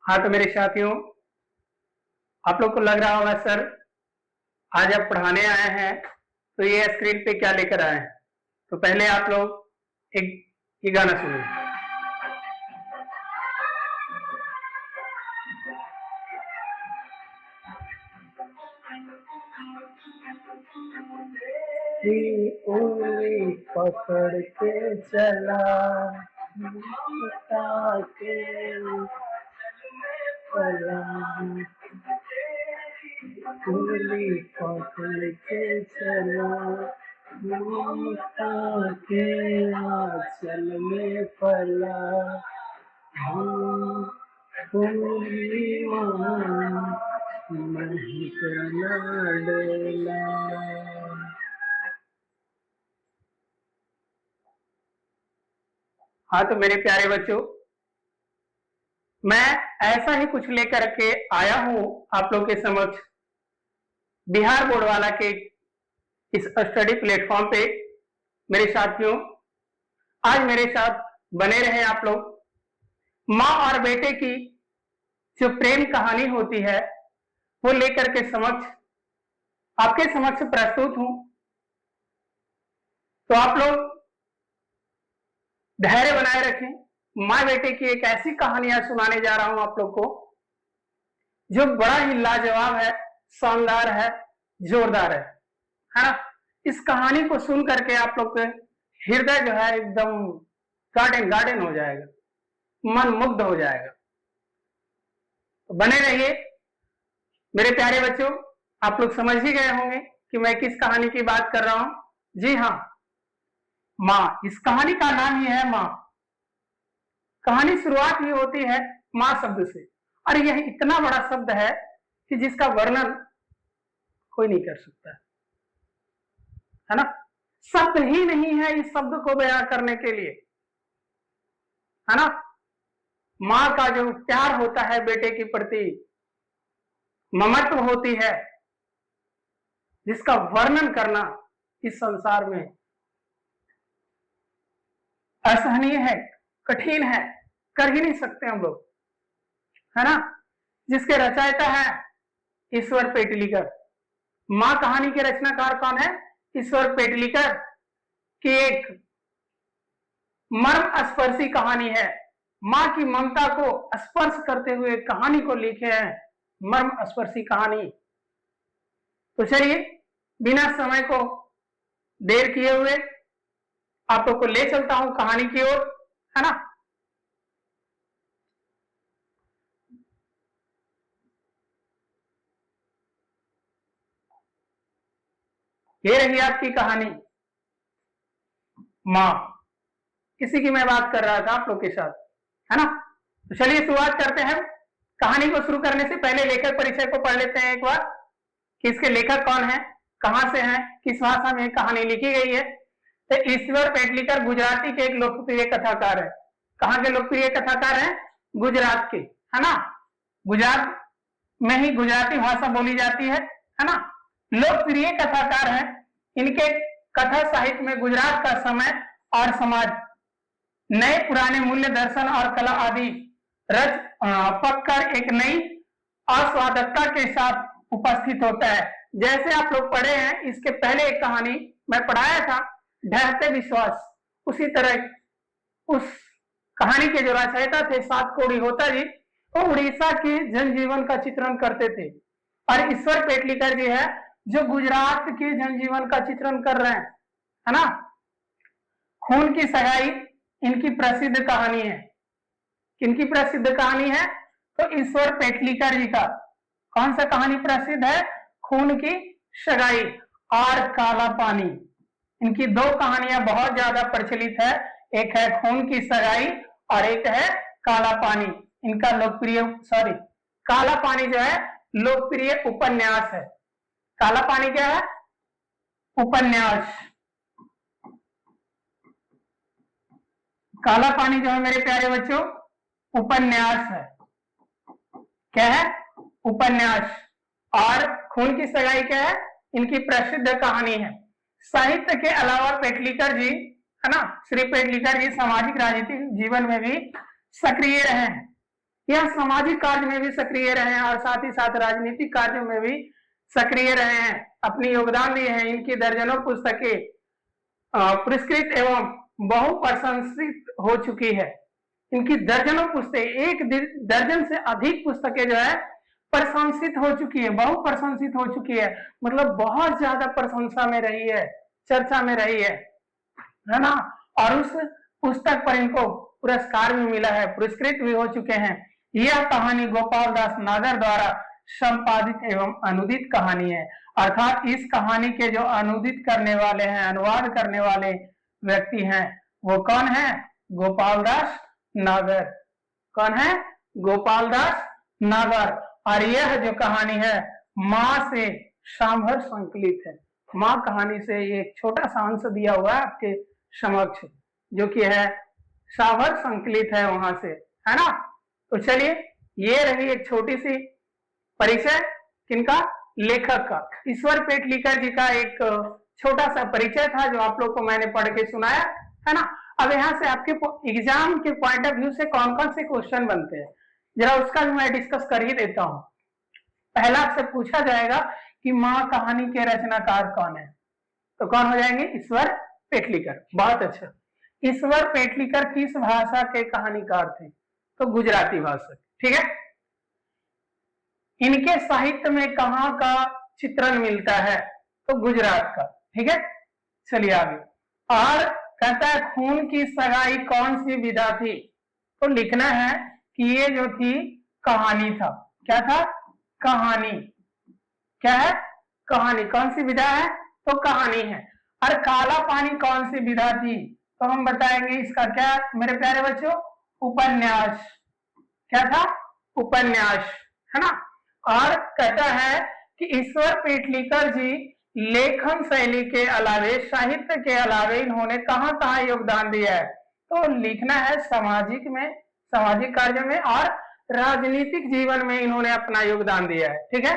हाँ तो मेरे साथियों, आप लोग को लग रहा होगा सर आज आप पढ़ाने आए हैं तो ये स्क्रीन पे क्या लेकर आए हैं। तो पहले आप लोग एक ये गाना सुनिए। उंगली पकड़ के चला के उंगली पकड़ के चला ममता के आंचल में पला उंगली महक न डोला। हाँ तो मेरे प्यारे बच्चों, मैं ऐसा ही कुछ लेकर के आया हूं आप लोग के समक्ष बिहार बोर्ड वाला के इस स्टडी प्लेटफॉर्म पे। मेरे साथियों, आज मेरे साथ बने रहे आप लोग। माँ और बेटे की जो प्रेम कहानी होती है वो लेकर के आपके समक्ष प्रस्तुत हूं। तो आप लोग धैर्य बनाए रखें। माँ बेटे की एक ऐसी कहानियां सुनाने जा रहा हूं आप लोग को जो बड़ा ही लाजवाब है, शानदार है, जोरदार है ना। इस कहानी को सुन करके आप लोग के हृदय जो है एकदम गार्डन गार्डन हो जाएगा, मन मुग्ध हो जाएगा। तो बने रहिए मेरे प्यारे बच्चों। आप लोग समझ ही गए होंगे कि मैं किस कहानी की बात कर रहा हूं। जी हाँ, माँ। इस कहानी का नाम ही है माँ। कहानी शुरुआत ही होती है माँ शब्द से, और यह इतना बड़ा शब्द है कि जिसका वर्णन कोई नहीं कर सकता, है ना। शब्द ही नहीं है इस शब्द को बयां करने के लिए, है ना। माँ का जो प्यार होता है बेटे के प्रति, ममत्व होती है, जिसका वर्णन करना इस संसार में असहनीय है, कठिन है, कर ही नहीं सकते हम लोग, है ना। जिसके रचयिता है ईश्वर पेटलीकर। माँ कहानी के रचनाकार कौन है? ईश्वर पेटलीकर की एक मर्म स्पर्शी कहानी है। माँ की ममता को स्पर्श करते हुए कहानी को लिखे हैं, मर्म स्पर्शी कहानी। तो चलिए बिना समय को देर किए हुए आप लोग को ले चलता हूं कहानी की ओर, है ना। ये रही आपकी कहानी माँ। इसी की मैं बात कर रहा था आप लोग के साथ, है ना। तो चलिए शुरुआत करते हैं। कहानी को शुरू करने से पहले लेखक परिचय को पढ़ लेते हैं एक बार कि इसके लेखक कौन है, कहां से हैं, किस भाषा में कहानी लिखी गई है। तो ईश्वर पेटलीकर गुजराती के एक लोकप्रिय कथाकार है। कहां के लोकप्रिय कथाकार हैं? गुजरात के, है ना। गुजरात में ही गुजराती भाषा बोली जाती है ना। लोकप्रिय कथाकार हैं। इनके कथा साहित्य में गुजरात का समय और समाज, नए पुराने मूल्य, दर्शन और कला आदि रच पककर एक नई आस्वादकता के साथ उपस्थित होता है। जैसे आप लोग पढ़े हैं, इसके पहले एक कहानी मैं पढ़ाया था, ढहते विश्वास, उसी तरह उस कहानी के जो रचयिता थे सात कोड़ी होता जी, वो उड़ीसा के जनजीवन का चित्रण करते थे। और ईश्वर पेटलीकर जी है जो गुजरात के जनजीवन का चित्रण कर रहे हैं, है ना। खून की सगाई इनकी प्रसिद्ध कहानी है। किनकी प्रसिद्ध कहानी है? तो ईश्वर पेटलीकर जी का कौन सा कहानी प्रसिद्ध है? खून की सगाई और काला पानी। इनकी दो कहानियां बहुत ज्यादा प्रचलित है, एक है खून की सगाई और एक है काला पानी। इनका लोकप्रिय काला पानी जो है लोकप्रिय उपन्यास है। काला पानी क्या है? उपन्यास। काला पानी जो है मेरे प्यारे बच्चों उपन्यास है। क्या है? उपन्यास। और खून की सगाई क्या है? इनकी प्रसिद्ध कहानी है। साहित्य के अलावा पेटलीकर जी, है ना, श्री पेटलीकर जी सामाजिक राजनीतिक जीवन में भी सक्रिय रहे हैं। यह सामाजिक कार्य में भी सक्रिय रहे हैं और साथ ही साथ राजनीतिक कार्यों में भी सक्रिय रहे हैं, अपनी योगदान दिए हैं। इनकी दर्जनों पुस्तकें पुरस्कृत एवं बहुप्रशंसित हो चुकी है। इनकी दर्जनों पुस्तकें, एक दर्जन से अधिक पुस्तकें जो है प्रशंसित हो चुकी है, बहुप्रशंसित हो चुकी है, मतलब बहुत ज्यादा प्रशंसा में रही है, चर्चा में रही है ना। और उस पुस्तक पर इनको पुरस्कार भी मिला है, पुरस्कृत भी हो चुके हैं। यह कहानी गोपाल दास नागर द्वारा संपादित एवं अनुदित कहानी है, अर्थात इस कहानी के जो अनुदित करने वाले हैं, अनुवाद करने वाले व्यक्ति हैं, वो कौन है? गोपाल दास नागर। कौन है? गोपाल दास नागर। और यह जो कहानी है माँ से सांभर संकलित है। माँ कहानी से एक छोटा सा अंश दिया हुआ है आपके समक्ष, जो कि है सांभर संकलित है वहां से, है ना। तो चलिए, ये रही एक छोटी सी परिचय किनका? लेखक का। ईश्वर पेटलीकर जी का एक छोटा सा परिचय था जो आप लोग को मैंने पढ़ के सुनाया, है ना। अब यहाँ से आपके एग्जाम के पॉइंट ऑफ व्यू से कौन कौन से क्वेश्चन बनते हैं, जरा उसका भी मैं डिस्कस कर ही देता हूं। पहला आपसे पूछा जाएगा कि माँ कहानी के रचनाकार कौन है, तो कौन हो जाएंगे? ईश्वर पेटलीकर। बहुत अच्छा। ईश्वर पेटलीकर किस भाषा के कहानीकार थे? तो गुजराती भाषा। ठीक है। इनके साहित्य में कहाँ का चित्रण मिलता है? तो गुजरात का। ठीक है, चलिए आगे। और कहता है खून की सगाई कौन सी विधा थी? तो लिखना है कि ये जो थी कहानी था। क्या था? कहानी। क्या है? कहानी। कौन सी विधा है? तो कहानी है। और काला पानी कौन सी विधा थी? तो हम बताएंगे इसका क्या मेरे प्यारे बच्चों? उपन्यास। क्या था? उपन्यास, है ना। और कहता है कि ईश्वर पेटलीकर जी लेखन शैली के अलावे, साहित्य के अलावे इन्होंने कहाँ कहाँ योगदान दिया है? तो लिखना है सामाजिक में, सामाजिक कार्य में और राजनीतिक जीवन में इन्होंने अपना योगदान दिया है। ठीक है।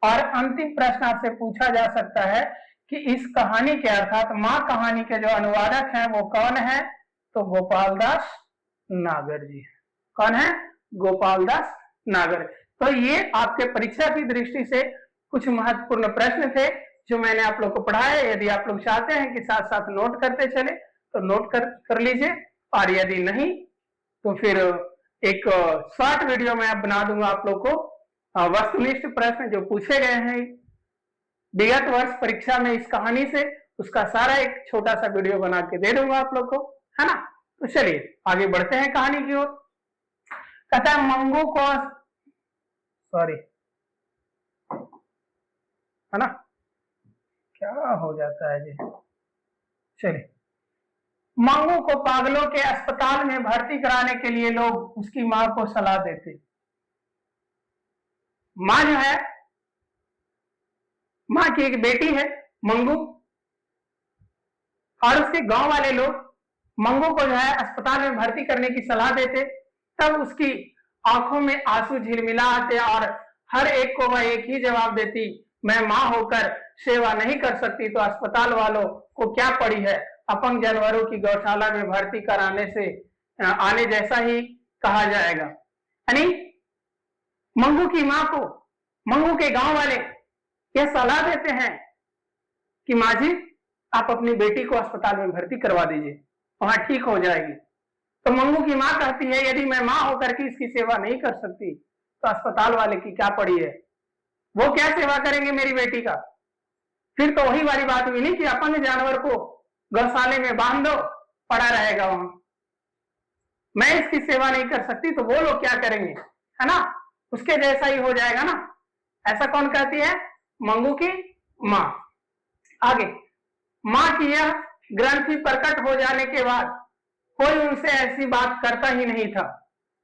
और अंतिम प्रश्न आपसे पूछा जा सकता है कि इस कहानी के अर्थात माँ कहानी के जो अनुवादक हैं वो कौन है? तो गोपाल दास नागर जी। कौन है? गोपाल दास नागर। तो ये आपके परीक्षा की दृष्टि से कुछ महत्वपूर्ण प्रश्न थे जो मैंने आप लोग को पढ़ाया। यदि आप लोग चाहते हैं कि साथ साथ नोट करते चले तो नोट कर लीजिए, और यदि नहीं तो फिर एक शॉर्ट वीडियो में बना दूंगा आप लोग को वस्तुनिष्ठ प्रश्न जो पूछे गए हैं विगत वर्ष परीक्षा में इस कहानी से, उसका सारा एक छोटा सा वीडियो बना के दे दूंगा आप लोग को, है ना। तो चलिए आगे बढ़ते हैं कहानी की ओर। कहता है मंगू को, सॉरी, है ना, क्या हो जाता है जी। चलिए, मंगू को पागलों के अस्पताल में भर्ती कराने के लिए लोग उसकी मां को सलाह देते। मां जो है, मां की एक बेटी है मंगू, और उसके गांव वाले लोग मंगू को जो है अस्पताल में भर्ती करने की सलाह देते। तब उसकी आंखों में आंसू झिलमिला आते और हर एक को वह एक ही जवाब देती, मैं मां होकर सेवा नहीं कर सकती तो अस्पताल वालों को क्या पड़ी है, अपंग जानवरों की गौशाला में भर्ती कराने से आने जैसा ही कहा जाएगा। यानी मंगू की मां को मंगू के गांव वाले यह सलाह देते हैं कि मां जी आप अपनी बेटी को अस्पताल में भर्ती करवा दीजिए, वहां ठीक हो जाएगी। तो मंगू की मां कहती है यदि मैं मां होकर के इसकी सेवा नहीं कर सकती तो अस्पताल वाले की क्या पड़ी है, वो क्या सेवा करेंगे मेरी बेटी का। फिर तो वही वाली बात हुई नहीं कि अपंग जानवर को गौशाले में बांध दो, पड़ा रहेगा वहां, मैं इसकी सेवा नहीं कर सकती तो वो लोग क्या करेंगे, है ना, उसके जैसा ही हो जाएगा ना। ऐसा कौन कहती है? मंगू की मां। आगे, मां की यह ग्रंथि प्रकट हो जाने के बाद कोई उनसे ऐसी बात करता ही नहीं था।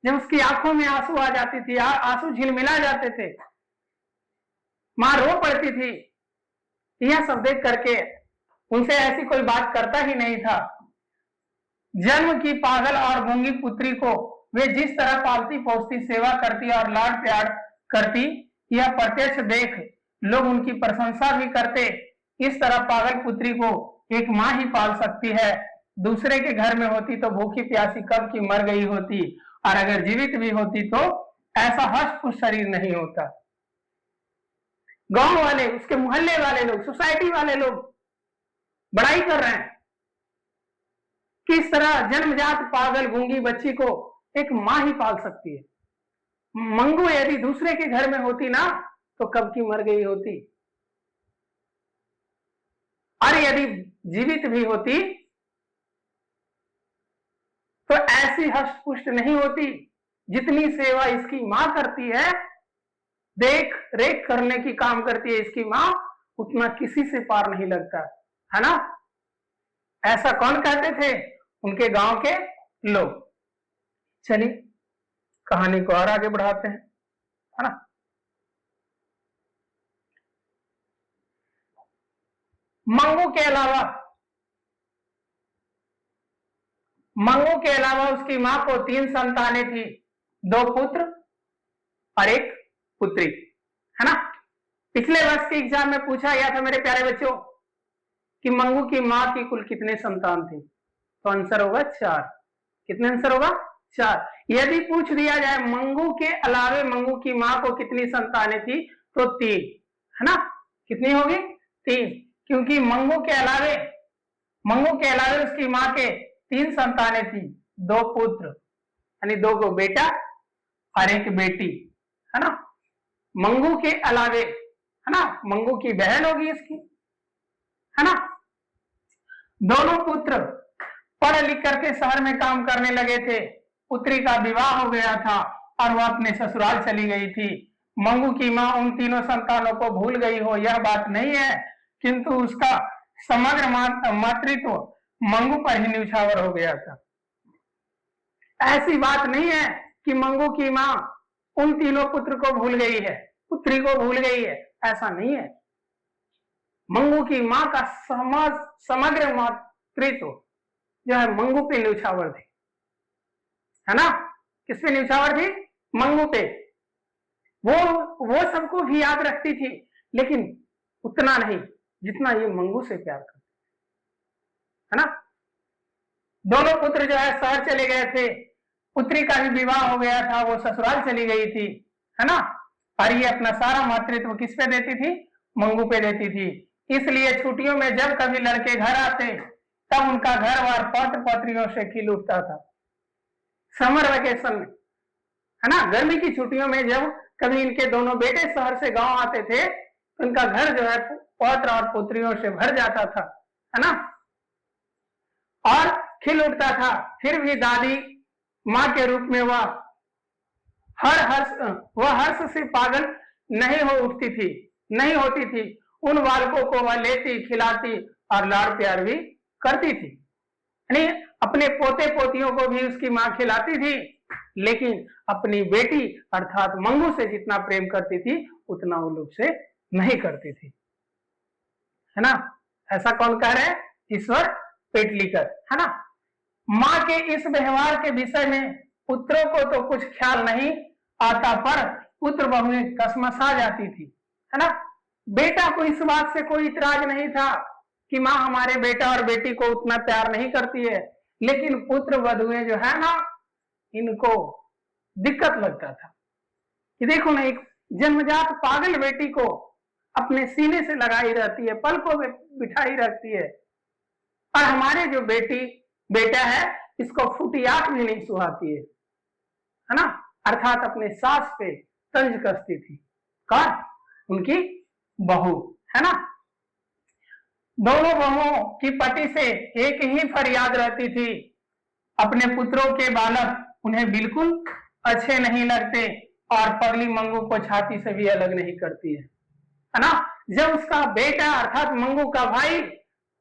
जब उसकी आंखों में आंसू आ जाती थी, आंसू झिलमिला जाते थे, मां रो पड़ती थी, यह सब देख करके उनसे ऐसी कोई बात करता ही नहीं था। जन्म की पागल और गूंगी पुत्री को वे जिस तरह पालती पोसती, सेवा करती और लाड प्यार करती, यह प्रत्यक्ष देख लोग उनकी प्रशंसा भी करते। इस तरह पागल पुत्री को एक मां ही पाल सकती है, दूसरे के घर में होती तो भूखी प्यासी कब की मर गई होती, और अगर जीवित भी होती तो ऐसा हष्ट-पुष्ट शरीर नहीं होता। गांव वाले, उसके मोहल्ले वाले लोग, सोसाइटी वाले लोग बड़ाई कर रहे हैं किस तरह जन्मजात पागल गूंगी बच्ची को एक मां ही पाल सकती है। मंगू यदि दूसरे के घर में होती ना तो कब की मर गई होती, और यदि जीवित भी होती तो ऐसी हष्ट पुष्ट नहीं होती। जितनी सेवा इसकी मां करती है, देख रेख करने की काम करती है इसकी मां, उतना किसी से पार नहीं लगता है ना। ऐसा कौन कहते थे? उनके गांव के लोग। चलिए कहानी को और आगे बढ़ाते हैं, है ना। मंगू के अलावा उसकी मां को 3 संतानें थी, 2 पुत्र और 1 पुत्री, है ना। पिछले वर्ष के एग्जाम में पूछा गया था मेरे प्यारे बच्चों कि मंगू की मां की कुल कितने संतान थे, तो आंसर होगा 4। कितने आंसर होगा? 4। यदि पूछ दिया जाए मंगू के अलावे मंगू की मां को कितनी संतानें थी, तो 3, है ना। कितनी होगी? 3, क्योंकि मंगू के अलावे उसकी मां के 3 संतानें थी, 2 पुत्र यानी 2 को बेटा और 1 बेटी, है ना। मंगू के अलावे, है ना, मंगू की बहन होगी इसकी, है ना। दोनों पुत्र पढ़ लिख करके शहर में काम करने लगे थे। पुत्री का विवाह हो गया था और वह अपने ससुराल चली गई थी। मंगू की मां उन तीनों संतानों को भूल गई हो यह बात नहीं है, किंतु उसका समग्र मातृत्व मंगू पर ही न्यौछावर हो गया था। ऐसी बात नहीं है कि मंगू की मां उन तीनों पुत्र को भूल गई है, पुत्री को भूल गई है, ऐसा नहीं है। मंगू की मां का समग्र मातृत्व जो है मंगू पे न्यौछावर थी, है ना। किस पे न्यौछावर थी? मंगू पे। वो सबको भी याद रखती थी, लेकिन उतना नहीं जितना ये मंगू से प्यार करती, है ना। दोनों पुत्र जो है शहर चले गए थे, पुत्री का भी विवाह हो गया था, वो ससुराल चली गई थी, है ना। और ये अपना सारा मातृत्व किस पे देती थी? मंगू पे देती थी। इसलिए छुट्टियों में जब कभी लड़के घर आते तब उनका घर बार पौत्र पौत्रियों से खिल उठता था। समर वेकेशन में, है ना, गर्मी की छुट्टियों में जब कभी इनके दोनों बेटे शहर से गांव आते थे तो इनका घर जो है पौत्र और पुत्रियों से भर जाता था, है ना, और खिल उठता था। फिर भी दादी मां के रूप में वह हर्ष से पागल नहीं होती थी। उन बालकों को वह लेती, खिलाती और लाड़ प्यार भी करती थी। यानी अपने पोते पोतियों को भी उसकी मां खिलाती थी, लेकिन अपनी बेटी अर्थात मंगू से जितना प्रेम करती थी उतना वो लोग से नहीं करती थी, है ना। ऐसा कौन कह रहे हैं? ईश्वर पेटलीकर, है ना। मां के इस व्यवहार के विषय में पुत्रों को तो कुछ ख्याल नहीं आता, पर पुत्र बहुएं कसमसा जाती थी, है ना। बेटा को इस बात से कोई इतराज नहीं था कि मां हमारे बेटा और बेटी को उतना प्यार नहीं करती है, लेकिन पुत्र वधुएं जो है ना, इनको दिक्कत लगता था कि देखो ना, एक जन्मजात पागल बेटी को अपने सीने से लगाई रहती है, पलकों में बिठाई रखती है, और हमारे जो बेटा है इसको फूटी आंख भी नहीं सुहाती है ना। अर्थात अपने सास पे तंज कसती थी। कौन? उनकी बहू, है ना। दोनों बहुओं की पति से एक ही फरियाद रहती थी, अपने पुत्रों के बालक उन्हें बिल्कुल अच्छे नहीं लगते और पगली मंगू को छाती से भी अलग नहीं करती है ना। जब उसका बेटा अर्थात मंगू का भाई,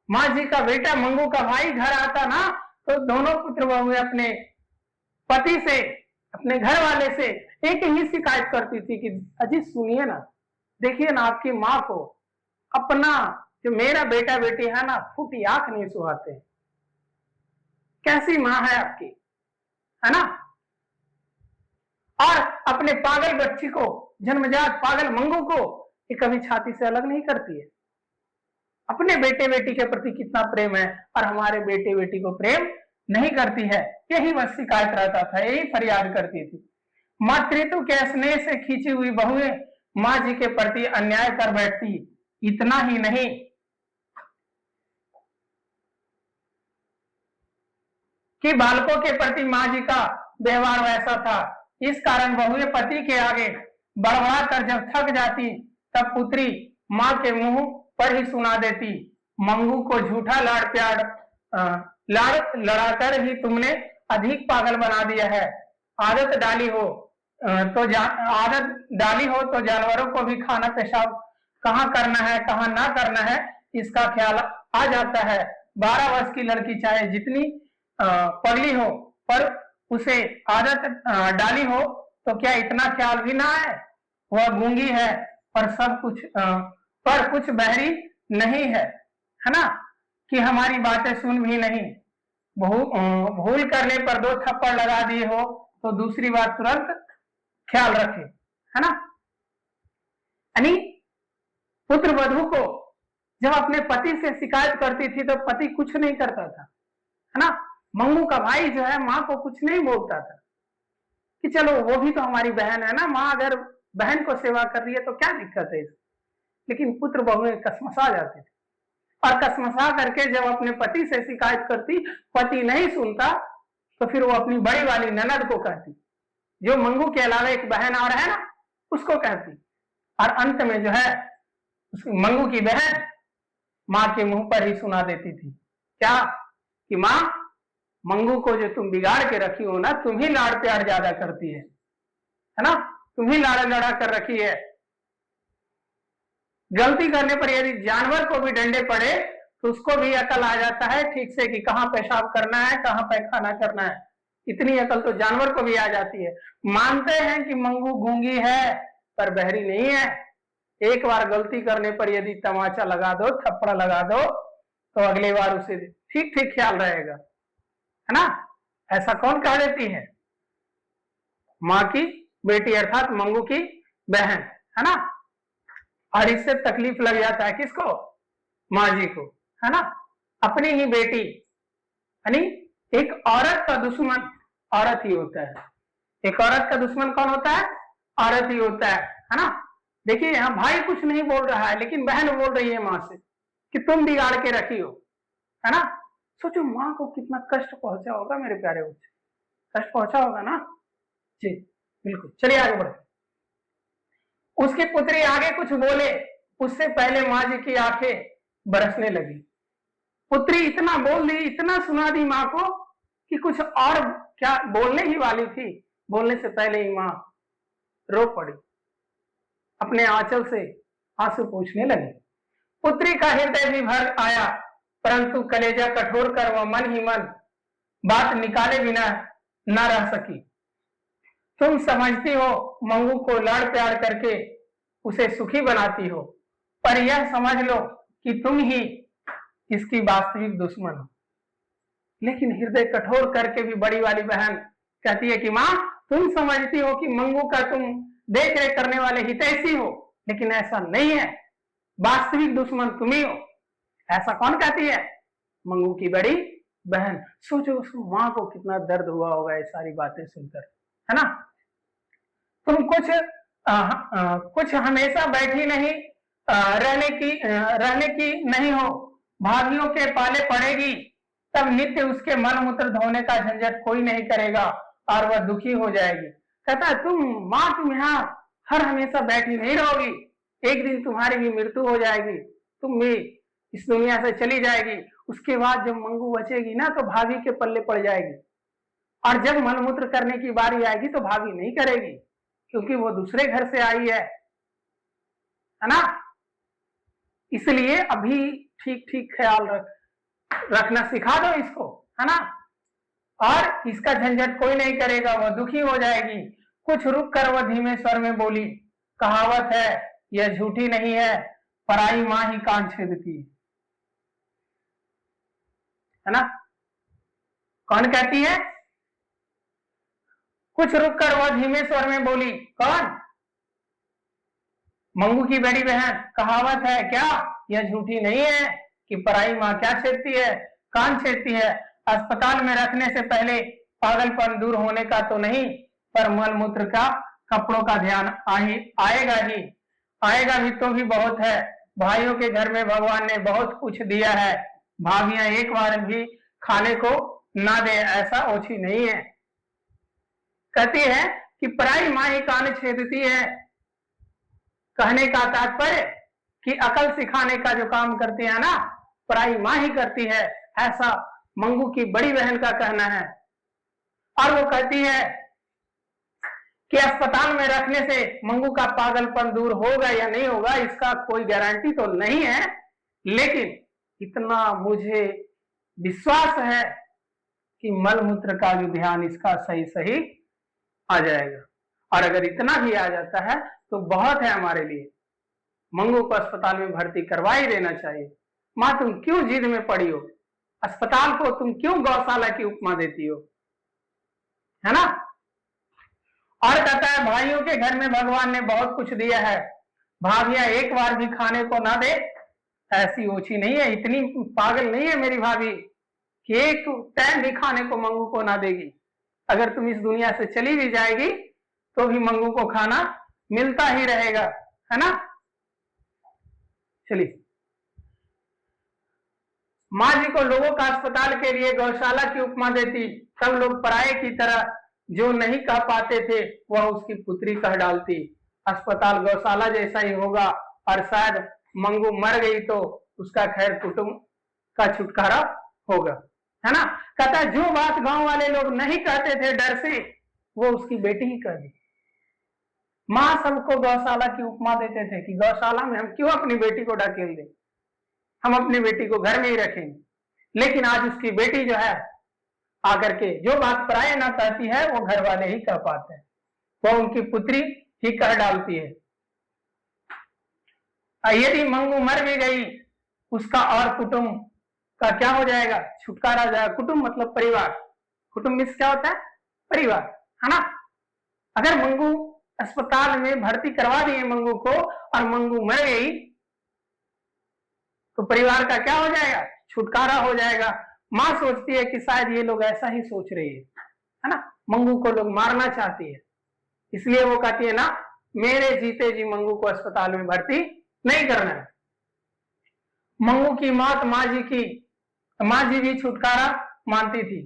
माँ जी का बेटा मंगू का भाई घर आता ना, तो दोनों पुत्र बहुएं अपने पति से, अपने घर वाले से एक ही शिकायत करती थी कि अजी सुनिए ना, देखिए ना, आपकी माँ को अपना जो मेरा बेटा बेटी है ना फूटी आंख नहीं सुहाते। कैसी माँ है आपकी, है ना। और अपने पागल बच्ची को, जन्मजात पागल मंगू को ये कभी छाती से अलग नहीं करती है। अपने बेटे बेटी के प्रति कितना प्रेम है और हमारे बेटे बेटी को प्रेम नहीं करती है, यही बस शिकायत रहता था, यही फरियाद करती थी। मातृत्व के स्नेह से खींची हुई बहुएं माँ जी के प्रति अन्याय कर बैठती। इतना ही नहीं, कि बालकों के प्रति माँ जी का व्यवहार वैसा था। इस कारण बहुएं पति के आगे बड़बड़ा कर जब थक जाती, तब पुत्री माँ के मुंह पर ही सुना देती, मंगू को झूठा लाड़ प्यार लड़ाकर ही तुमने अधिक पागल बना दिया है। आदत डाली हो तो जानवरों को भी खाना पेशाब कहाँ करना है कहाँ ना करना है इसका ख्याल आ जाता है। 12 वर्ष की लड़की चाहे जितनी पगली हो, पर उसे आदत डाली हो तो क्या इतना ख्याल भी ना है? वह गूंगी है पर सब कुछ पर कुछ बहरी नहीं है ना, कि हमारी बातें सुन भी नहीं। भूल करने पर 2 थप्पड़ लगा दिए हो तो दूसरी बार तुरंत ख्याल रखे, है ना। यानी पुत्र वधू को जब अपने पति से शिकायत करती थी तो पति कुछ नहीं करता था, है ना। मंगू का भाई जो है माँ को कुछ नहीं बोलता था कि चलो वो भी तो हमारी बहन है ना, माँ अगर बहन को सेवा कर रही है तो क्या दिक्कत है इसमें। लेकिन पुत्र बहुएं कसमसा जाते थे और कसमसा करके जब अपने पति से शिकायत करती, पति नहीं सुनता तो फिर वो अपनी बड़ी वाली ननद को कहती, जो मंगू के अलावा एक बहन और है ना, उसको कहती। और अंत में जो है मंगू की बहन माँ के मुंह पर ही सुना देती थी, क्या कि माँ, मंगू को जो तुम बिगाड़ के रखी हो ना, तुम ही लाड़ प्यार ज्यादा करती है ना, तुम ही लाड़ा लड़ा कर रखी है। गलती करने पर यदि जानवर को भी डंडे पड़े तो उसको भी अकल आ जाता है ठीक से कि कहाँ पेशाब करना है कहाँ पैखाना करना है। इतनी अकल तो जानवर को भी आ जाती है। मानते हैं कि मंगू गूंगी है पर बहरी नहीं है। एक बार गलती करने पर यदि तमाचा लगा दो, थप्पड़ लगा दो, तो अगली बार उसे ठीक ठीक ख्याल रहेगा, है ना। ऐसा कौन कह देती है? माँ की बेटी अर्थात मंगू की बहन, है ना। और इससे तकलीफ लग जाता है किसको? माँ जी को, है ना। अपनी ही बेटी, यानी एक औरत का दुश्मन औरत ही होता है। एक औरत का दुश्मन कौन होता है? औरत ही होता है ना। देखिए यहाँ भाई कुछ नहीं बोल रहा है लेकिन बहन बोल रही है माँ से कि तुम बिगाड़ के रखी हो, है ना। सोचो माँ को कितना कष्ट पहुंचा होगा मेरे प्यारे बच्चे, कष्ट पहुंचा होगा ना जी, बिल्कुल। चलिए आगे बढ़ते। उसकी पुत्री आगे कुछ बोले उससे पहले माँ जी की आंखें बरसने लगी। पुत्री इतना बोल दी, इतना सुना दी माँ को कि कुछ और क्या बोलने ही वाली थी, बोलने से पहले ही माँ रो पड़ी, अपने आंचल से आंसू पोंछने लगी। पुत्री का हृदय भी भर आया, परंतु कलेजा कठोर कर वह मन ही मन बात निकाले बिना न रह सकी। तुम समझती हो मंगू को लाड़ प्यार करके उसे सुखी बनाती हो, पर यह समझ लो कि तुम ही इसकी वास्तविक दुश्मन हो। लेकिन हृदय कठोर करके भी बड़ी वाली बहन कहती है कि माँ, तुम समझती हो कि मंगू का तुम देख रेख करने वाले हितैषी हो, लेकिन ऐसा नहीं है, वास्तविक दुश्मन तुम ही हो। ऐसा कौन कहती है? मंगू की बड़ी बहन। सोचो उस माँ को कितना दर्द हुआ होगा ये सारी बातें सुनकर, है ना। तुम कुछ हमेशा बैठी नहीं रहने की नहीं हो, भाभियों के पाले पड़ेगी, तब नित्य उसके मल मूत्र धोने का झंझट कोई नहीं करेगा और वह दुखी हो जाएगी। कहता है तुम यहाँ हर हमेशा बैठी नहीं रहोगी, एक दिन तुम्हारी भी मृत्यु हो जाएगी, तुम भी इस दुनिया से चली जाएगी। उसके बाद जब मंगू बचेगी ना तो भाभी के पल्ले पड़ जाएगी, और जब मलमूत्र करने की बारी आएगी तो भाभी नहीं करेगी क्योंकि वो दूसरे घर से आई है ना। इसलिए अभी ठीक ठीक ख्याल रखना सिखा दो इसको, है ना। और इसका झंझट कोई नहीं करेगा, वह दुखी हो जाएगी। कुछ रुक कर वह धीमे स्वर में बोली, कहावत है यह झूठी नहीं है, पराई माँ ही कान छेदती है ना। कौन कहती है? कुछ रुक कर वह धीमे स्वर में बोली, कौन? मंगू की बड़ी बहन। कहावत है क्या यह झूठी नहीं है कि पराई माँ क्या छेदती है? कान छेदती है। अस्पताल में रखने से पहले पागलपन दूर होने का तो नहीं, पर मल मूत्र का, कपड़ों का ध्यान आएगा भी तो भी बहुत है। भाइयों के घर में भगवान ने बहुत कुछ दिया है, भाभियां एक बार भी खाने को ना दे ऐसा ओछी नहीं है। कहती है कि पराई माँ ही कान छेदती है। कहने का तात्पर्य कि अकल सिखाने का जो काम करती है ना, पराई माँ ही करती है, ऐसा मंगू की बड़ी बहन का कहना है। और वो कहती है कि अस्पताल में रखने से मंगू का पागलपन दूर होगा या नहीं होगा इसका कोई गारंटी तो नहीं है, लेकिन इतना मुझे विश्वास है कि मल मूत्र का जो ध्यान इसका सही सही आ जाएगा। और अगर इतना भी आ जाता है तो बहुत है हमारे लिए। मंगू को अस्पताल में भर्ती करवा ही देना चाहिए। माँ तुम क्यों जिद में पड़ी हो? अस्पताल को तुम क्यों गौशाला की उपमा देती हो, है ना? और कहता है भाइयों के घर में भगवान ने बहुत कुछ दिया है, भाभियां एक बार भी खाने को ना दे ऐसी ओछी नहीं है। इतनी पागल नहीं है मेरी भाभी कि एक टाइम भी खाने को मंगू को ना देगी। अगर तुम इस दुनिया से चली भी जाएगी तो भी मंगू को खाना मिलता ही रहेगा, है ना? चलिए, माँ जी को लोगों का अस्पताल के लिए गौशाला की उपमा देती। सब लोग पराये की तरह जो नहीं कह पाते थे वह उसकी पुत्री कह डालती। अस्पताल गौशाला जैसा ही होगा और शायद मंगू मर गई तो उसका खैर कुटुंब का छुटकारा होगा, है ना? कहता है जो बात गांव वाले लोग नहीं कहते थे डर से वो उसकी बेटी ही कह दी। माँ सबको गौशाला की उपमा देते थे कि गौशाला में हम क्यों अपनी बेटी को ढकेल दें, हम अपनी बेटी को घर में ही रखेंगे। लेकिन आज उसकी बेटी जो है आकर के जो बात पराये ना कहती है वो घर वाले ही कह पाते हैं, वो उनकी पुत्री ही कह डालती है। यदि मंगू मर भी गई उसका और कुटुंब का क्या हो जाएगा? छुटकारा हो जाएगा। कुटुंब मतलब परिवार, कुटुंब में क्या होता है? परिवार, है ना? अगर मंगू अस्पताल में भर्ती करवा दिए मंगू को और मंगू मर गई तो परिवार का क्या हो जाएगा? छुटकारा हो जाएगा। माँ सोचती है कि शायद ये लोग ऐसा ही सोच रही है ना? मंगू को लोग मारना चाहती है, इसलिए वो कहती है ना मेरे जीते जी मंगू को अस्पताल में भर्ती नहीं करना है। मंगू की मौत माँ जी भी छुटकारा मानती थी।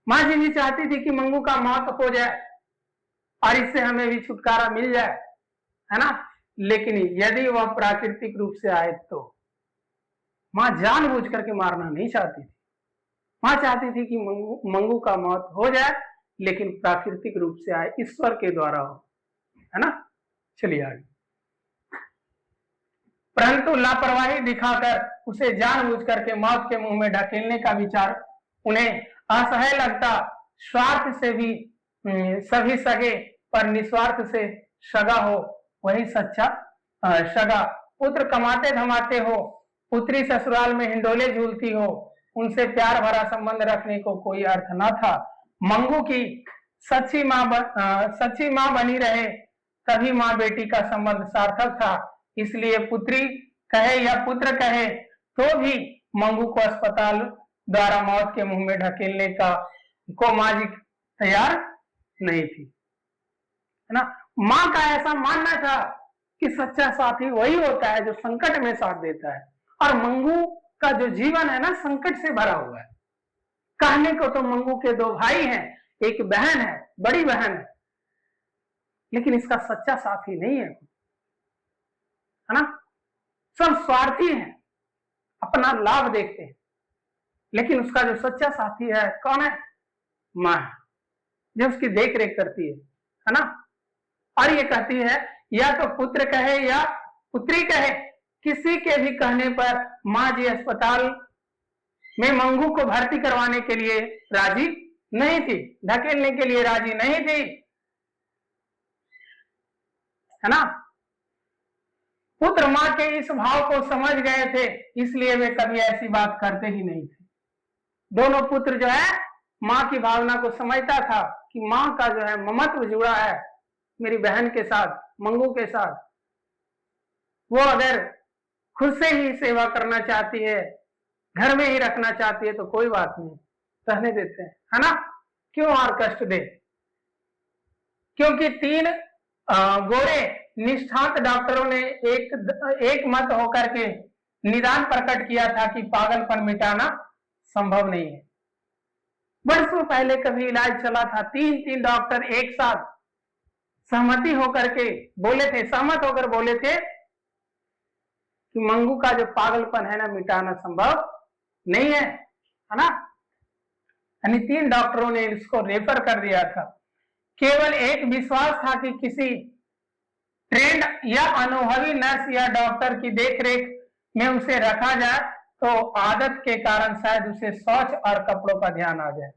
माँ जी भी चाहती थी कि मंगू का मौत हो जाए और इससे हमें भी छुटकारा मिल जाए, है ना? लेकिन यदि वह प्राकृतिक रूप से आए तो माँ जानबूझ करके मारना नहीं चाहती थी। माँ चाहती थी कि मंगू का मौत हो जाए लेकिन प्राकृतिक रूप से आए, ईश्वर के द्वारा हो, है ना? चलिए आगे। परंतु लापरवाही दिखाकर उसे जानबूझ करके मौत के मुंह में ढकेलने का विचार उन्हें असह्य लगता। स्वार्थ से भी सभी सगे पर निस्वार्थ से सगा हो वही सच्चा सगा। पुत्र कमाते धमाते हो, पुत्री ससुराल में हिंडोले झूलती हो, उनसे प्यार भरा संबंध रखने को कोई अर्थ न था। मंगू की सच्ची माँ बनी रहे तभी माँ बेटी का संबंध सार्थक था। इसलिए पुत्री कहे या पुत्र कहे तो भी मंगू को अस्पताल द्वारा मौत के मुंह में ढकेलने को माँ जी तैयार नहीं थी, है ना? माँ का ऐसा मानना था कि सच्चा साथी वही होता है जो संकट में साथ देता है, और मंगू का जो जीवन है ना संकट से भरा हुआ है। कहने को तो मंगू के दो भाई हैं, एक बहन है, बड़ी बहन है, लेकिन इसका सच्चा साथी नहीं है ना? सब स्वार्थी हैं, अपना लाभ देखते हैं, लेकिन उसका जो सच्चा साथी है कौन है? माँ है, जो उसकी देख रेख करती है ना? और ये कहती है या तो पुत्र कहे या पुत्री कहे, किसी के भी कहने पर माँ जी अस्पताल में मंगू को भर्ती करवाने के लिए राजी नहीं थी, ढकेलने के लिए राजी नहीं थी, है ना? पुत्र माँ के इस भाव को समझ गए थे, इसलिए वे कभी ऐसी बात करते ही नहीं थे। दोनों पुत्र जो है माँ की भावना को समझता था कि माँ का जो है ममत्व जुड़ा है मेरी बहन के साथ, मंगू के साथ। वो अगर खुद से ही सेवा करना चाहती है, घर में ही रखना चाहती है तो कोई बात नहीं, रहने देते हैं, है ना? क्यों और कष्ट दे। क्योंकि तीन गोरे निष्ठांत डॉक्टरों ने एक मत होकर के निदान प्रकट किया था कि पागलपन मिटाना संभव नहीं है। वर्षों पहले कभी इलाज चला था, तीन डॉक्टर एक साथ सहमति होकर के बोले थे, सहमत होकर बोले थे कि मंगू का जो पागलपन है ना, मिटाना संभव नहीं है ना। यानी तीन डॉक्टरों ने इसको रेफर कर दिया था। केवल एक विश्वास था कि किसी ट्रेंड या अनुभवी नर्स या डॉक्टर की देखरेख में उसे रखा जाए तो आदत के कारण शायद उसे शौच और कपड़ों का ध्यान आ जाए।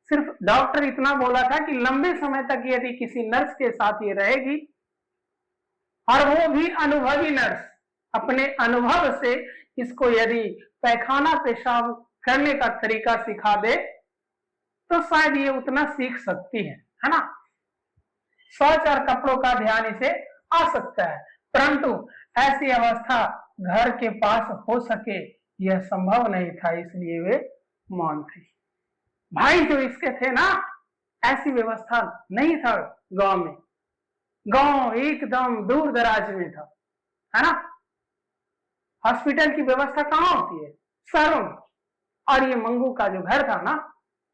सिर्फ डॉक्टर इतना बोला था कि लंबे समय तक यदि किसी नर्स के साथ ये रहेगी, और वो भी अनुभवी नर्स, अपने अनुभव से इसको यदि पैखाना पेशाब करने का तरीका सिखा दे तो शायद ये उतना सीख सकती है ना। शौच और कपड़ों का ध्यान इसे आ सकता है, परंतु ऐसी अवस्था घर के पास हो सके यह संभव नहीं था, इसलिए वे मौन थे। भाई जो इसके थे ना, ऐसी व्यवस्था नहीं था गांव में। गांव एकदम दूर दराज में था, है ना। हॉस्पिटल की व्यवस्था कहाँ होती है? शहरों में। और ये मंगू का जो घर था ना,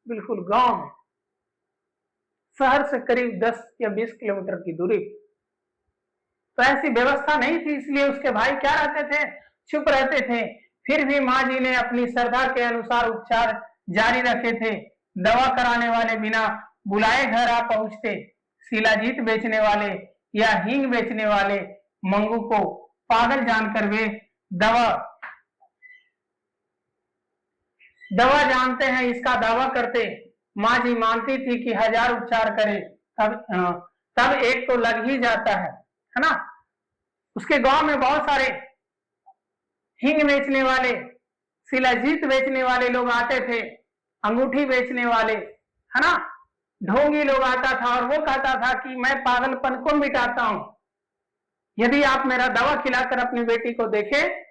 बिल्कुल गांव में, शहर से करीब 10 या 20 किलोमीटर की दूरी। तो ऐसी व्यवस्था नहीं थी, इसलिए उसके भाई क्या रहते थे? चुप रहते थे। फिर भी माँ जी ने अपनी श्रद्धा के अनुसार उपचार जारी रखे थे। दवा कराने वाले बिना बुलाए घर आ पहुंचते। शिलाजीत बेचने वाले या हींग बेचने वाले मंगू को पागल जानकर वे दवा जानते हैं इसका दावा करते। माँ जी मानती थी कि 1000 उपचार करे तब एक तो लग ही जाता है ना। उसके गांव में बहुत सारे हींग बेचने वाले, शिलाजीत बेचने वाले लोग आते थे, अंगूठी बेचने वाले, है ना, ढोंगी लोग आता था, और वो कहता था कि मैं पागलपन को मिटाता हूं। यदि आप मेरा दवा खिलाकर अपनी बेटी को देखें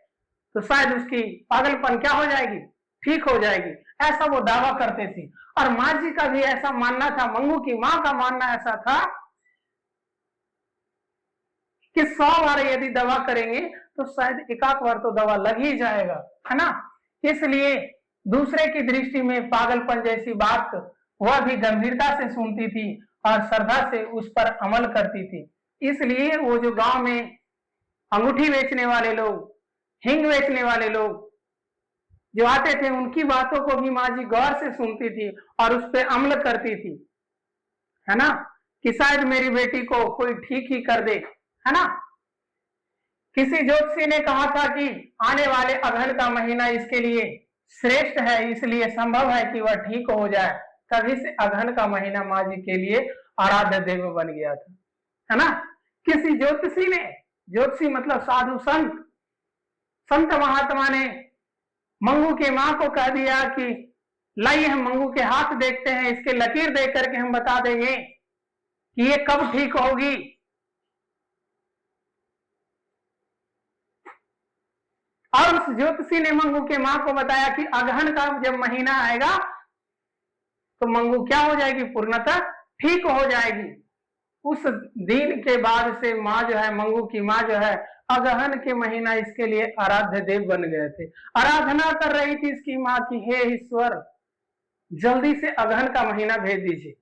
तो शायद उसकी पागलपन क्या हो जाएगी? ठीक हो जाएगी। ऐसा वो दावा करते थे। और माँ जी का भी ऐसा मानना था, मंगू की माँ का मानना ऐसा था कि 100 बार यदि दवा करेंगे तो शायद एकाक बार तो दवा लग ही जाएगा, है ना। इसलिए दूसरे की दृष्टि में पागलपन जैसी बात वह भी गंभीरता से सुनती थी और श्रद्धा से उस पर अमल करती थी। इसलिए वो जो गांव में अंगूठी बेचने वाले लोग, हींग बेचने वाले लोग जो आते थे, उनकी बातों को भी माँ जी गौर से सुनती थी और उस पर अमल करती थी, है ना, कि शायद मेरी बेटी को कोई ठीक ही कर दे, है ना। किसी ज्योतिषी ने कहा था कि आने वाले अगहन का महीना इसके लिए श्रेष्ठ है, इसलिए संभव है कि वह ठीक हो जाए। तभी से अगहन का महीना माँ जी के लिए आराध्य देव बन गया था, है ना। किसी ज्योतिषी ने, ज्योतिषी मतलब साधु संत महात्मा ने मंगू की माँ को कह दिया कि लाइए हम मंगू के हाथ देखते हैं, इसके लकीर देख करके हम बता देंगे कि ये कब ठीक होगी। और उस ज्योतिषी ने मंगू के माँ को बताया कि अगहन का जब महीना आएगा तो मंगू क्या हो जाएगी? पूर्णतः ठीक हो जाएगी। उस दिन के बाद से माँ जो है, मंगू की माँ जो है, अगहन के महीना इसके लिए आराध्य देव बन गए थे। आराधना कर रही थी इसकी माँ की, हे ईश्वर जल्दी से अगहन का महीना भेज दीजिए।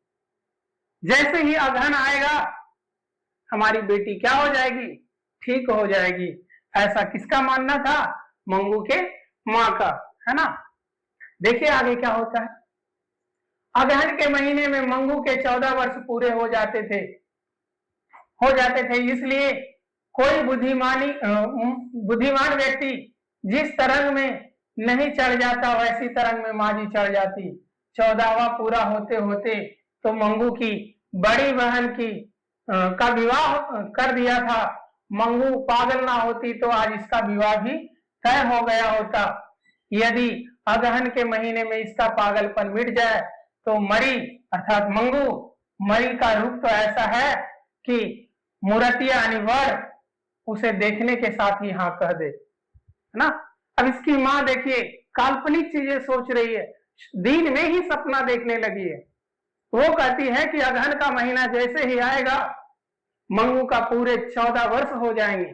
जैसे ही अगहन आएगा हमारी बेटी क्या हो जाएगी? ठीक हो जाएगी। ऐसा किसका मानना था? मंगू के माँ का, है ना। देखिए आगे क्या होता है। अगहन के महीने में मंगू के 14 वर्ष पूरे हो जाते थे, इसलिए कोई बुद्धिमान व्यक्ति जिस तरंग में नहीं चढ़ जाता वैसी तरंग में माँ जी चढ़ जाती। 14वां पूरा होते होते तो मंगू की बड़ी बहन का विवाह कर दिया था। मंगू पागल ना होती तो आज इसका विवाह भी तय हो गया होता। यदि अगहन के महीने में इसका पागलपन मिट जाए तो मरी अर्थात मंगू, मरी का रूप तो ऐसा है कि मूर्तिया अनिवर उसे देखने के साथ ही हाँ कह दे, है ना। अब इसकी माँ देखिए काल्पनिक चीजें सोच रही है, दिन में ही सपना देखने लगी है। वो कहती है कि अगहन का महीना जैसे ही आएगा मंगू का पूरे 14 वर्ष हो जाएंगे,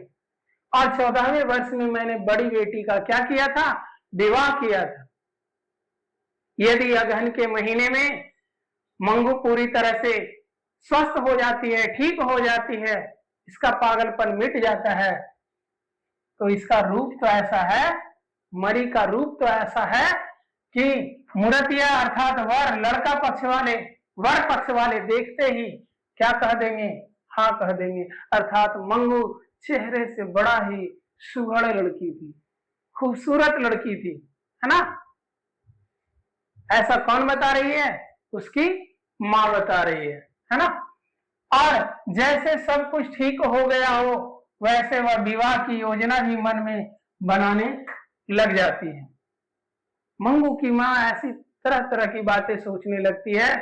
और 14वें वर्ष में मैंने बड़ी बेटी का क्या किया था, विवाह किया था। यदि अगहन के महीने में मंगू पूरी तरह से स्वस्थ हो जाती है, ठीक हो जाती है, इसका पागलपन मिट जाता है, तो इसका रूप तो ऐसा है, मरी का रूप तो ऐसा है कि मुरतिया अर्थात वर लड़का पक्ष वाले, वर पक्ष वाले देखते ही क्या कह देंगे, हाँ कह देंगे। अर्थात मंगू चेहरे से बड़ा ही सुघड़ लड़की थी, खूबसूरत लड़की थी, है ना। ऐसा कौन बता रही है, उसकी माँ बता रही है ना। और जैसे सब कुछ ठीक हो गया हो, वैसे वह विवाह की योजना भी मन में बनाने लग जाती है। मंगू की माँ ऐसी तरह तरह की बातें सोचने लगती है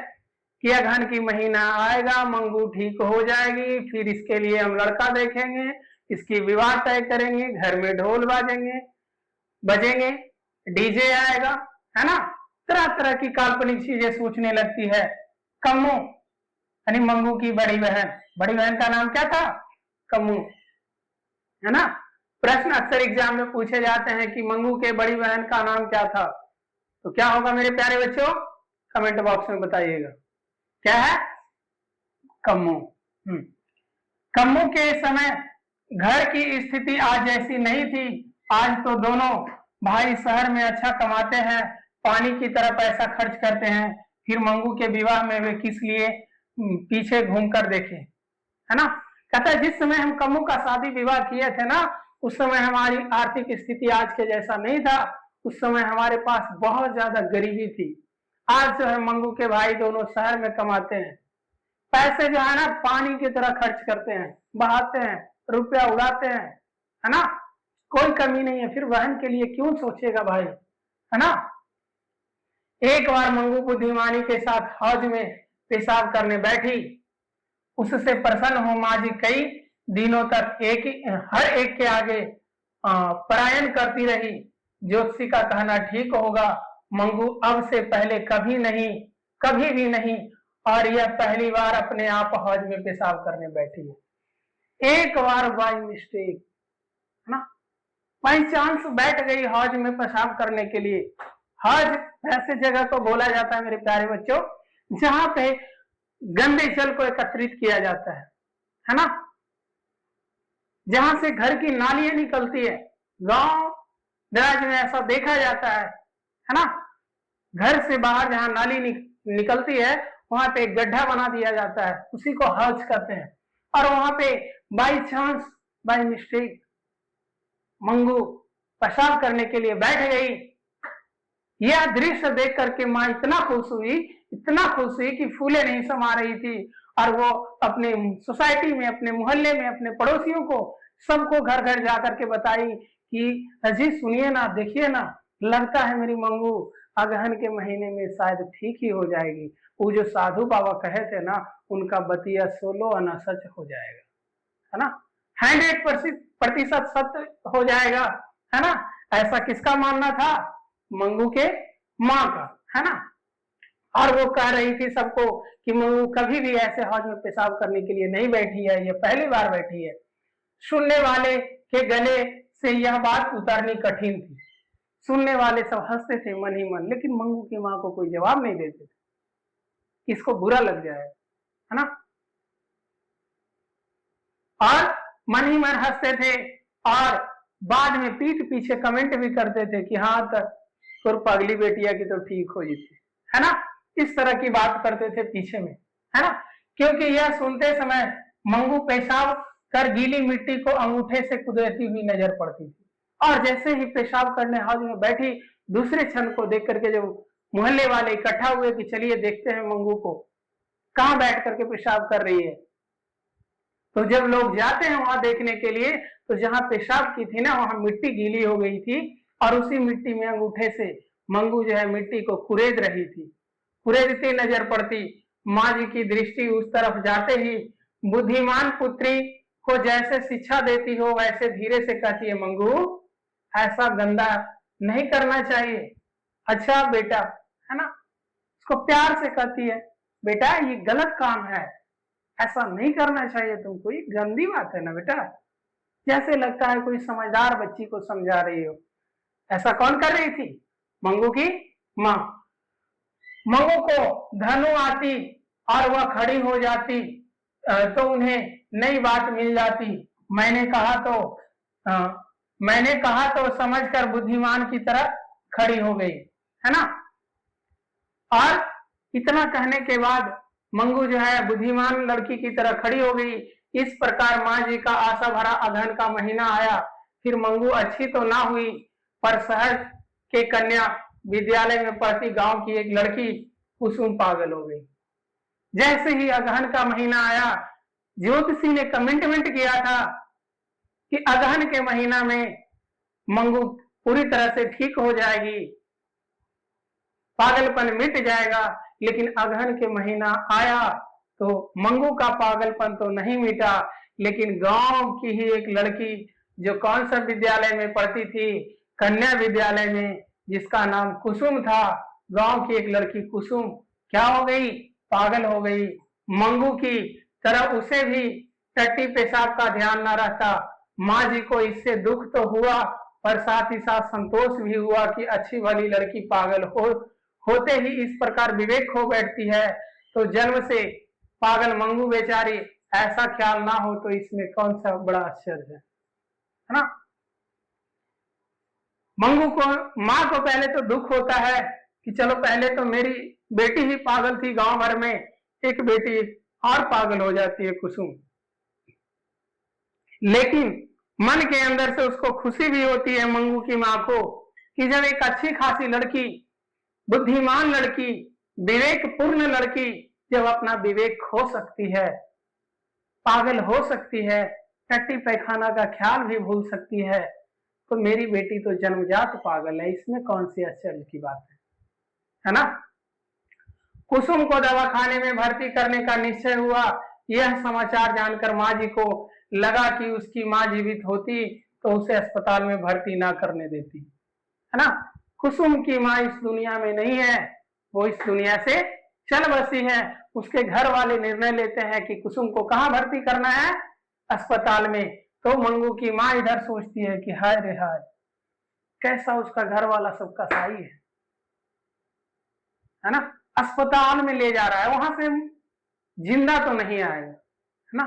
कि अगहन की महीना आएगा, मंगू ठीक हो जाएगी, फिर इसके लिए हम लड़का देखेंगे, इसकी विवाह तय करेंगे, घर में ढोल बजेंगे, डीजे आएगा, है ना। तरह तरह की काल्पनिक चीजें सोचने लगती है कम्मू, यानी मंगू की बड़ी बहन का नाम क्या था, कम्मू, है ना। प्रश्न अक्सर एग्जाम में पूछे जाते हैं कि मंगू के बड़ी बहन का नाम क्या था, तो क्या होगा मेरे प्यारे बच्चों, कमेंट बॉक्स में बताइएगा, क्या है, कम्मू। कम्मू के समय घर की स्थिति आज जैसी नहीं थी। आज तो दोनों भाई शहर में अच्छा कमाते हैं, पानी की तरह पैसा खर्च करते हैं, फिर मंगू के विवाह में वे किस लिए पीछे घूमकर देखे, है ना। कहता है जिस समय हम कम्मू का शादी विवाह किए थे ना, उस समय हमारी आर्थिक स्थिति आज के जैसा नहीं था, उस समय हमारे पास बहुत ज्यादा गरीबी थी। आज जो है मंगू के भाई दोनों शहर में कमाते हैं, पैसे जो है ना पानी की तरह खर्च करते हैं, बहाते हैं, रुपया उड़ाते हैं, है ना, कोई कमी नहीं है। फिर बहन के लिए क्यों सोचेगा भाई, है ना। एक बार मंगू बुद्धिमानी के साथ हौज में पेशाब करने बैठी, उससे प्रसन्न हो माँ जी कई दिनों तक हर एक के आगे परायण करती रही। ज्योतिषी का कहना ठीक होगा, मंगू अब से पहले कभी भी नहीं, और यह पहली बार अपने आप हौज में पेशाब करने बैठी है। एक बार बाय मिस्टेक, है ना, बाई चांस बैठ गई हौज में पेशाब करने के लिए। हौज ऐसे जगह को बोला जाता है मेरे प्यारे बच्चों, जहां पे गंदे जल को एकत्रित किया जाता है ना, जहां से घर की नालियां निकलती है। गांव दराज में ऐसा देखा जाता है ना। घर से बाहर जहां नाली निकलती है, वहां पे एक गड्ढा बना दिया जाता है, उसी को हौज कहते हैं। और वहां पे by chance by mistake Mangu पेशाब करने के लिए बैठ गई। यह दृश्य देख करके माँ इतना खुश हुई कि फूले नहीं समा रही थी, और वो अपने सोसाइटी में, अपने मोहल्ले में, अपने पड़ोसियों को, सबको घर घर जाकर के बताई कि अजी सुनिए ना, देखिए ना, लगता है मेरी मंगू अगहन के महीने में शायद ठीक ही हो जाएगी। वो जो साधु बाबा कहे थे ना, उनका बतिया 16 आना सच हो जाएगा, है ना, 100% सत्य हो जाएगा, है ना। ऐसा किसका मानना था, मंगू के माँ का, है ना। और वो कह रही थी सबको कि मंगू कभी भी ऐसे हौज में पेशाब करने के लिए नहीं बैठी है, ये पहली बार बैठी है। सुनने वाले के गले से यह बात उतारनी कठिन थी। सुनने वाले सब हंसते थे मन ही मन, लेकिन मंगू की माँ को कोई जवाब नहीं देते थे, किसको बुरा लग जाए, है ना। और मन ही मन हंसते थे, और बाद में पीठ पीछे कमेंट भी करते थे कि हाँ तो पगली बेटिया की तो ठीक हो जाती, है ना। इस तरह की बात करते थे पीछे में, है ना। क्योंकि यह सुनते समय मंगू पेशाब कर गीली मिट्टी को अंगूठे से कुदेरती हुई नजर पड़ती थी, और जैसे ही पेशाब करने हौज में बैठी, दूसरे क्षण को देख करके जब मोहल्ले वाले इकट्ठा हुए कि चलिए देखते हैं मंगू को कहाँ बैठ करके पेशाब कर रही है, तो जब लोग जाते हैं वहां देखने के लिए, तो जहां पेशाब की थी ना, वहां मिट्टी गीली हो गई थी, और उसी मिट्टी में अंगूठे से मंगू जो है मिट्टी को कुरेद रही थी। कुरेदती नजर पड़ती। माँ जी की दृष्टि उस तरफ जाते ही बुद्धिमान पुत्री को जैसे शिक्षा देती हो, वैसे धीरे से कहती है, मंगू ऐसा गंदा नहीं करना चाहिए, अच्छा बेटा, है ना। उसको प्यार से कहती है, बेटा ये गलत काम है, ऐसा नहीं करना चाहिए तुमको, ये गंदी बात है ना बेटा। जैसे लगता है कोई समझदार बच्ची को समझा रही हो। ऐसा कौन कर रही थी? मंगू की माँ। मंगू को धनु आती और वह खड़ी हो जाती तो उन्हें नई बात मिल जाती। मैंने कहा तो समझकर बुद्धिमान की तरह खड़ी हो गई, है ना। और इतना कहने के बाद मंगू जो है बुद्धिमान लड़की की तरह खड़ी हो गई। इस प्रकार माँ जी का आशा भरा अगहन का महीना आया। फिर मंगू अच्छी तो ना हुई, पर शहर के कन्या विद्यालय में पढ़ती गांव की एक लड़की कुसुम पागल हो गई। जैसे ही अगहन का महीना आया, ज्योतिषी ने कमिटमेंट किया था कि अगहन के महीना में मंगू पूरी तरह से ठीक हो जाएगी, पागलपन मिट जाएगा। लेकिन अगहन के महीना आया तो मंगू का पागलपन तो नहीं मिटा, लेकिन गांव की ही एक लड़की जो कौन सा विद्यालय में पढ़ती थी, कन्या विद्यालय में, जिसका नाम कुसुम था, गांव की एक लड़की कुसुम क्या हो गई? पागल हो गई। मंगू की तरह उसे भी टट्टी पेशाब का ध्यान न रहता। माँ जी को इससे दुख तो हुआ, पर साथ ही साथ संतोष भी हुआ कि अच्छी भली लड़की पागल होते ही इस प्रकार विवेक खो बैठती है, तो जन्म से पागल मंगू बेचारी, ऐसा ख्याल ना हो तो इसमें कौन सा बड़ा आश्चर्य है ना। मंगू को, माँ को पहले तो दुख होता है कि चलो पहले तो मेरी बेटी ही पागल थी, गांव भर में एक बेटी और पागल हो जाती है कुसुम। लेकिन मन के अंदर से उसको खुशी भी होती है मंगू की माँ को कि जब एक अच्छी खासी लड़की, बुद्धिमान लड़की, विवेकपूर्ण लड़की जब अपना विवेक खो सकती है, पागल हो सकती है, टट्टी पैखाना का ख्याल भी भूल सकती है, तो मेरी बेटी तो जन्मजात पागल है, इसमें कौन सी आश्चर्य की बात है ना। कुसुम को दवाखाने में भर्ती करने का निश्चय हुआ। यह समाचार जानकर माँ जी को लगा कि उसकी माँ जीवित होती तो उसे अस्पताल में भर्ती ना करने देती, है ना। कुसुम की माँ इस दुनिया में नहीं है, वो इस दुनिया से चल बसी है। उसके घर वाले निर्णय लेते हैं कि कुसुम को कहाँ भर्ती करना है? अस्पताल में। तो मंगू की माँ इधर सोचती है कि हाय रे हाय, कैसा उसका घर वाला सबका सही है ना। अस्पताल में ले जा रहा है, वहां से जिंदा तो नहीं आएगा, है ना।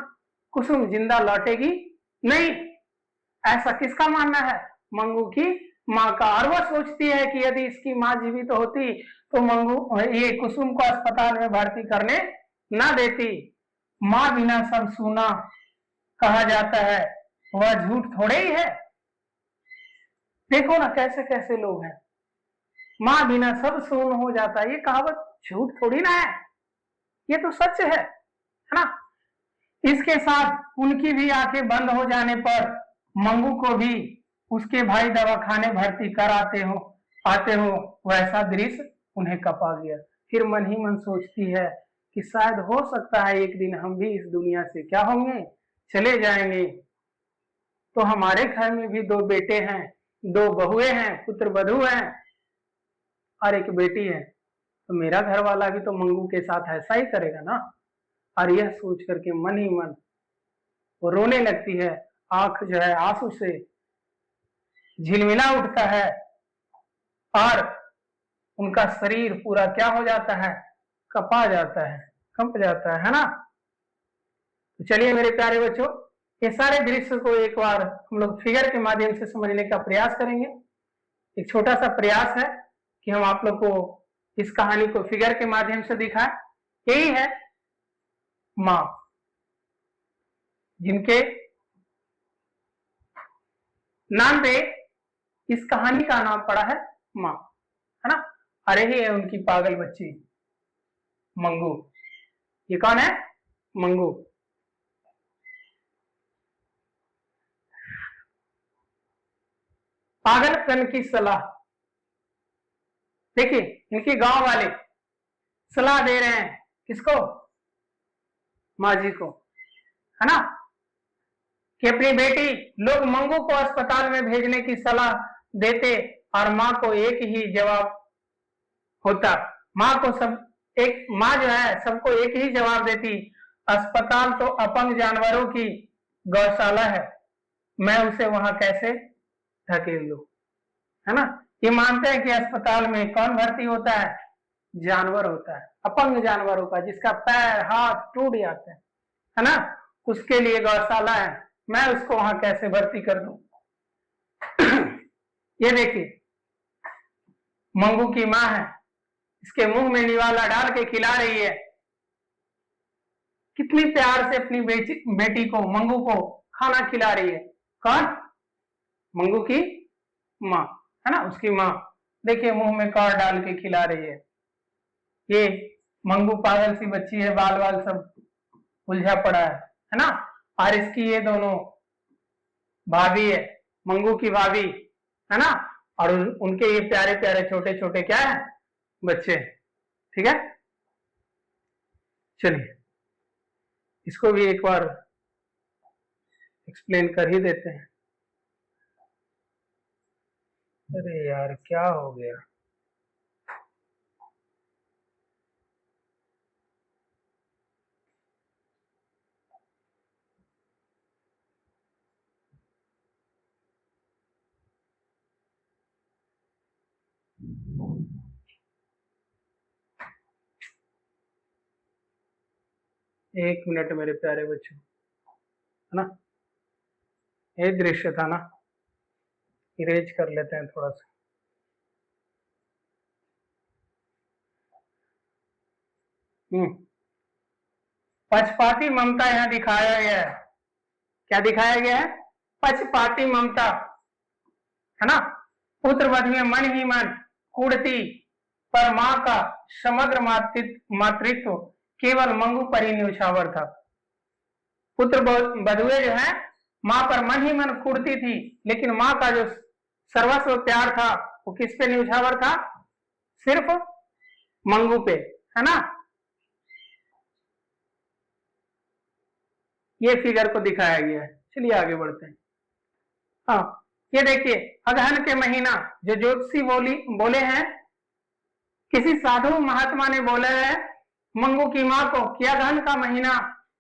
कुसुम जिंदा लौटेगी नहीं, ऐसा किसका मानना है? मंगू की माँ का। और वह सोचती है कि यदि इसकी माँ जीवित तो होती तो मंगू ये कुसुम को अस्पताल में भर्ती करने ना देती। माँ बिना सब सुना कहा जाता है, वह झूठ थोड़े ही है। देखो ना कैसे कैसे लोग हैं, माँ बिना सब सुन हो जाता है, ये कहावत झूठ थोड़ी ना है, ये तो सच है ना। इसके साथ उनकी भी आंखें बंद हो जाने पर मंगू को भी उसके भाई दवाखाने भर्ती कर आते हो वैसा दृश्य उन्हें कपा गया। फिर मन ही मन सोचती है कि शायद हो सकता है एक दिन हम भी इस दुनिया से क्या होंगे, चले जाएंगे। तो हमारे घर में भी 2 बेटे हैं, 2 बहुएं हैं, पुत्र वधू हैं और एक बेटी है, तो मेरा घर वाला भी तो मंगू के साथ ऐसा ही करेगा ना। और यह सोच करके मन ही मन वो रोने लगती है। आंख जो है आंसू से झिलमिला उठता है और उनका शरीर पूरा क्या हो जाता है? कपा जाता है, कंप जाता है ना। तो चलिए मेरे प्यारे बच्चों, ये सारे दृश्य को एक बार हम लोग फिगर के माध्यम से समझने का प्रयास करेंगे। एक छोटा सा प्रयास है कि हम आप लोग को इस कहानी को फिगर के माध्यम से दिखाएं। यही है माँ, जिनके नाम पे इस कहानी का नाम पड़ा है माँ, है ना। अरे ही है उनकी पागल बच्ची मंगू। ये कौन है? मंगू। पागलपन की सलाह, देखिए इनके गांव वाले सलाह दे रहे हैं किसको? माँ जी को, है ना, कि अपनी बेटी, लोग मंगू को अस्पताल में भेजने की सलाह देते और माँ को एक ही जवाब होता। माँ को सब एक माँ जो है सबको एक ही जवाब देती, अस्पताल तो अपंग जानवरों की गौशाला है, मैं उसे वहां कैसे धकेल दूं, है ना। ये मानते हैं कि अस्पताल में कौन भर्ती होता है, जानवर होता है, अपंग जानवरों का, जिसका पैर हाथ टूट जाते हैं, है ना, उसके लिए गौशाला है, मैं उसको वहां कैसे भर्ती कर दूं। ये देखिए मंगू की माँ है, इसके मुंह में निवाला डाल के खिला रही है, कितनी प्यार से अपनी बेटी को, मंगू को खाना खिला रही है। कौन? मंगू की माँ, है ना, उसकी माँ। देखिए मुंह में कौर डाल के खिला रही है। ये मंगू पागल सी बच्ची है, बाल बाल सब उलझा पड़ा है ना। और इसकी ये दोनों भाभी है, मंगू की भाभी, है ना, और उनके ये प्यारे प्यारे छोटे छोटे क्या है, बच्चे। ठीक है, चलिए इसको भी एक बार एक्सप्लेन कर ही देते हैं। अरे यार क्या हो गया, एक मिनट मेरे प्यारे बच्चों, है ना, ये दृश्य था ना, इरेज कर लेते हैं थोड़ा सा। पक्षपाती ममता यहाँ दिखाया गया है। क्या दिखाया गया है? पक्षपाती ममता, है ना। पुत्र वध में मन ही मन कुड़ती, पर माँ का समग्र मातृत्व केवल मंगू पर ही न्यौछावर था। पुत्र बधुए जो है माँ पर मन ही मन कुड़ती थी, लेकिन माँ का जो सर्वस्व प्यार था वो किस पे न्यौछावर था? सिर्फ मंगू पे, है ना। ये फिगर को दिखाया गया है। चलिए आगे बढ़ते हैं। हाँ, ये देखिए अगहन के महीना जो ज्योतिषी बोले हैं, किसी साधु महात्मा ने बोला है मंगू की माँ को कि अगहन का महीना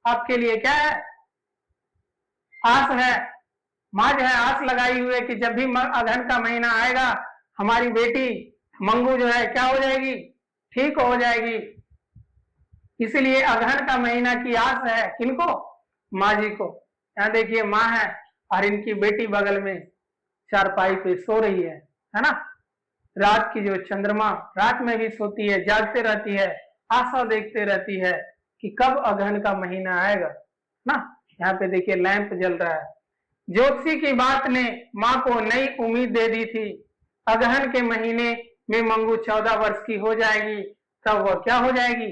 आपके लिए क्या है? आस है। माँ जो है आस लगाई हुई है कि जब भी अगहन का महीना आएगा हमारी बेटी मंगू जो है क्या हो जाएगी? ठीक हो जाएगी। इसीलिए अगहन का महीना की आस है किनको? माँ जी को। यहाँ देखिए माँ है और इनकी बेटी बगल में चारपाई पे सो रही है ना। रात की जो चंद्रमा रात में भी सोती है, जागते रहती है, आशा देखते रहती है कि कब अगहन का महीना आएगा ना। यहाँ पे देखिए लैंप जल रहा है। ज्योतिषी की बात ने माँ को नई उम्मीद दे दी थी। अगहन के महीने में मंगू 14 वर्ष की हो जाएगी, तब वह क्या हो जाएगी?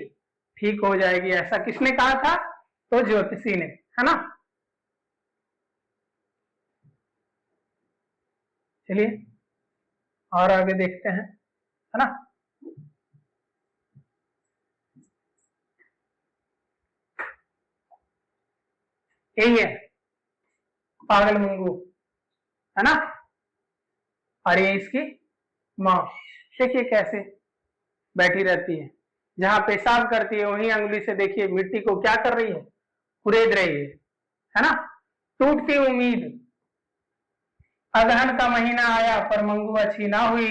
ठीक हो जाएगी। ऐसा किसने कहा था? तो ज्योतिषी ने, है ना। चलिए और आगे देखते हैं, है ना। यही है पागल मंगू, है ना। और ये इसकी माँ, देखिए कैसे बैठी रहती है, जहां पेशाब करती है वहीं अंगुली से देखिए मिट्टी को क्या कर रही है? कुरेद रही है ना। टूटती उम्मीद। अगहन का महीना आया पर मंगू अच्छी ना हुई।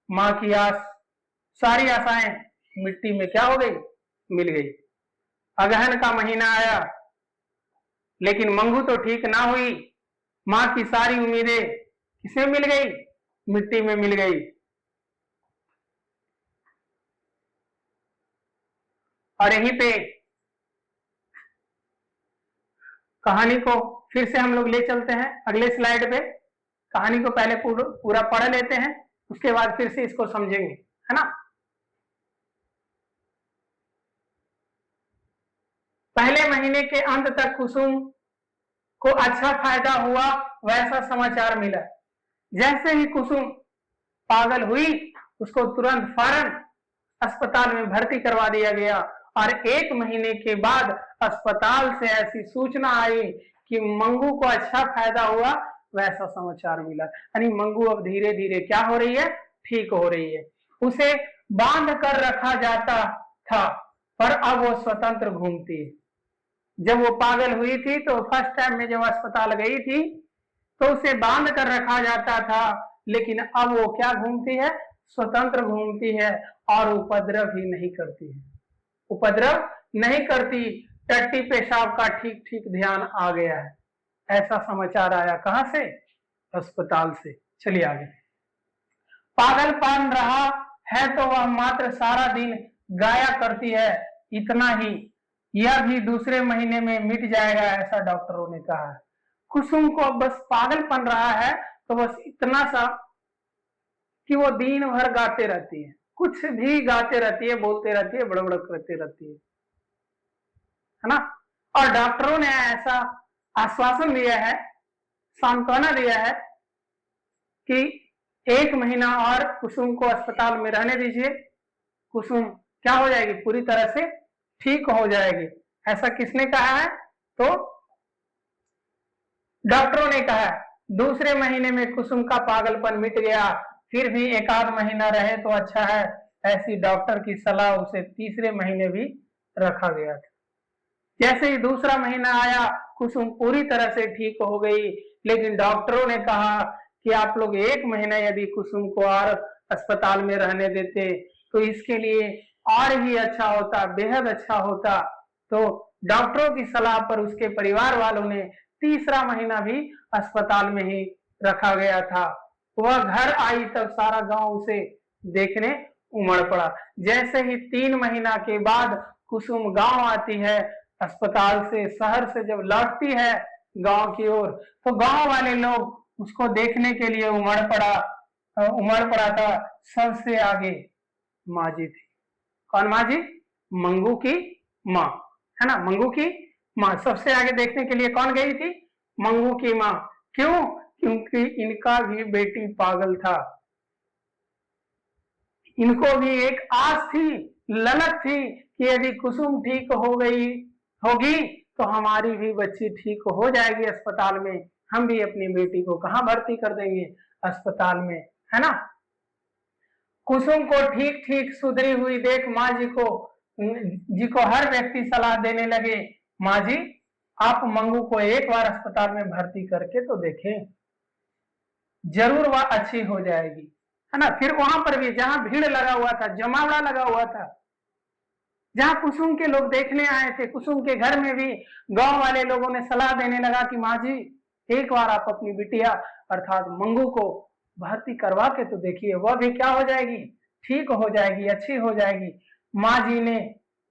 माँ की आस, सारी आशाएं मिट्टी में क्या हो गई? मिल गई। अगहन का महीना आया लेकिन मंगू तो ठीक ना हुई। माँ की सारी उम्मीदें किसमें मिल गई? मिट्टी में मिल गई। और यहीं पे कहानी को फिर से हम लोग ले चलते हैं अगले स्लाइड पे। कहानी को पहले पूरा पढ़ लेते हैं, उसके बाद फिर से इसको समझेंगे, है ना। पहले महीने के अंत तक कुसुम को अच्छा फायदा हुआ वैसा समाचार मिला। जैसे ही कुसुम पागल हुई उसको तुरंत फौरन अस्पताल में भर्ती करवा दिया गया और 1 महीने के बाद अस्पताल से ऐसी सूचना आई कि मंगू को अच्छा फायदा हुआ वैसा समाचार मिला। यानी मंगू अब धीरे धीरे क्या हो रही है? ठीक हो रही है। उसे बांध कर रखा जाता था, पर अब वो स्वतंत्र घूमती है। जब वो पागल हुई थी तो फर्स्ट टाइम में जब अस्पताल गई थी तो उसे बांध कर रखा जाता था, लेकिन अब वो क्या घूमती है, स्वतंत्र घूमती है और उपद्रव ही नहीं करती है, उपद्रव नहीं करती। टट्टी पेशाब का ठीक ठीक ध्यान आ गया है। ऐसा समाचार आया कहां से, अस्पताल से। चलिए आगे। पागलपन रहा है तो वह मात्र सारा दिन गाया करती है, इतना ही, यह भी दूसरे महीने में मिट जाएगा, ऐसा डॉक्टरों ने कहा है। कुसुम को बस पागलपन रहा है तो बस इतना सा कि वो दिन भर गाते रहती है, कुछ भी गाते रहती है, बोलते रहती है, बड़बड़ करती रहती है ना। और डॉक्टरों ने ऐसा आश्वासन दिया है, सांत्वना दिया है कि 1 महीना और कुसुम को अस्पताल में रहने दीजिए, कुसुम क्या हो जाएगी, पूरी तरह से ठीक हो जाएगी। ऐसा किसने कहा है, तो डॉक्टरों ने कहा। दूसरे महीने में कुसुम का पागलपन मिट गया, फिर भी 1 आध महीना रहे तो अच्छा है, ऐसी डॉक्टर की सलाह उसे तीसरे महीने भी रखा गया था। जैसे ही दूसरा महीना आया कुसुम पूरी तरह से ठीक हो गई, लेकिन डॉक्टरों ने कहा कि आप लोग 1 महीना यदि कुसुम को और अस्पताल में रहने देते तो इसके लिए और ही अच्छा होता, बेहद अच्छा होता। तो डॉक्टरों की सलाह पर उसके परिवार वालों ने तीसरा महीना भी अस्पताल में ही रखा गया था। वह घर आई तब सारा गांव उसे देखने उमड़ पड़ा। जैसे ही 3 महीना के बाद कुसुम गांव आती है, अस्पताल से, शहर से जब लौटती है गांव की ओर, तो गांव वाले लोग उसको देखने के लिए उमड़ पड़ा था। सबसे आगे माँ जी थी। कौन माँ जी, मंगू की माँ, है ना, मंगू की माँ सबसे आगे देखने के लिए कौन गई थी, मंगू की माँ। क्यों, क्योंकि इनका भी बेटी पागल था, इनको भी एक आस थी, ललक थी कि यदि कुसुम ठीक हो गई होगी तो हमारी भी बच्ची ठीक हो जाएगी अस्पताल में, हम भी अपनी बेटी को कहां भर्ती कर देंगे, अस्पताल में, है ना। कुसुम को ठीक ठीक सुधरी हुई देख माँ जी को हर व्यक्ति सलाह देने लगे, माँ जी आप मंगू को एक बार अस्पताल में भर्ती करके तो देखें, जरूर वह अच्छी हो जाएगी, है ना। फिर वहां पर भी जहां भीड़ लगा हुआ था, जमावड़ा लगा हुआ था, जहां कुसुम के लोग देखने आए थे, कुसुम के घर में भी गांव वाले लोगों ने सलाह देने लगा कि माँ जी एक बार आप अपनी बिटिया अर्थात मंगू को भर्ती करवा के तो देखिए, वह भी क्या हो जाएगी, ठीक हो जाएगी, अच्छी हो जाएगी। माँ जी ने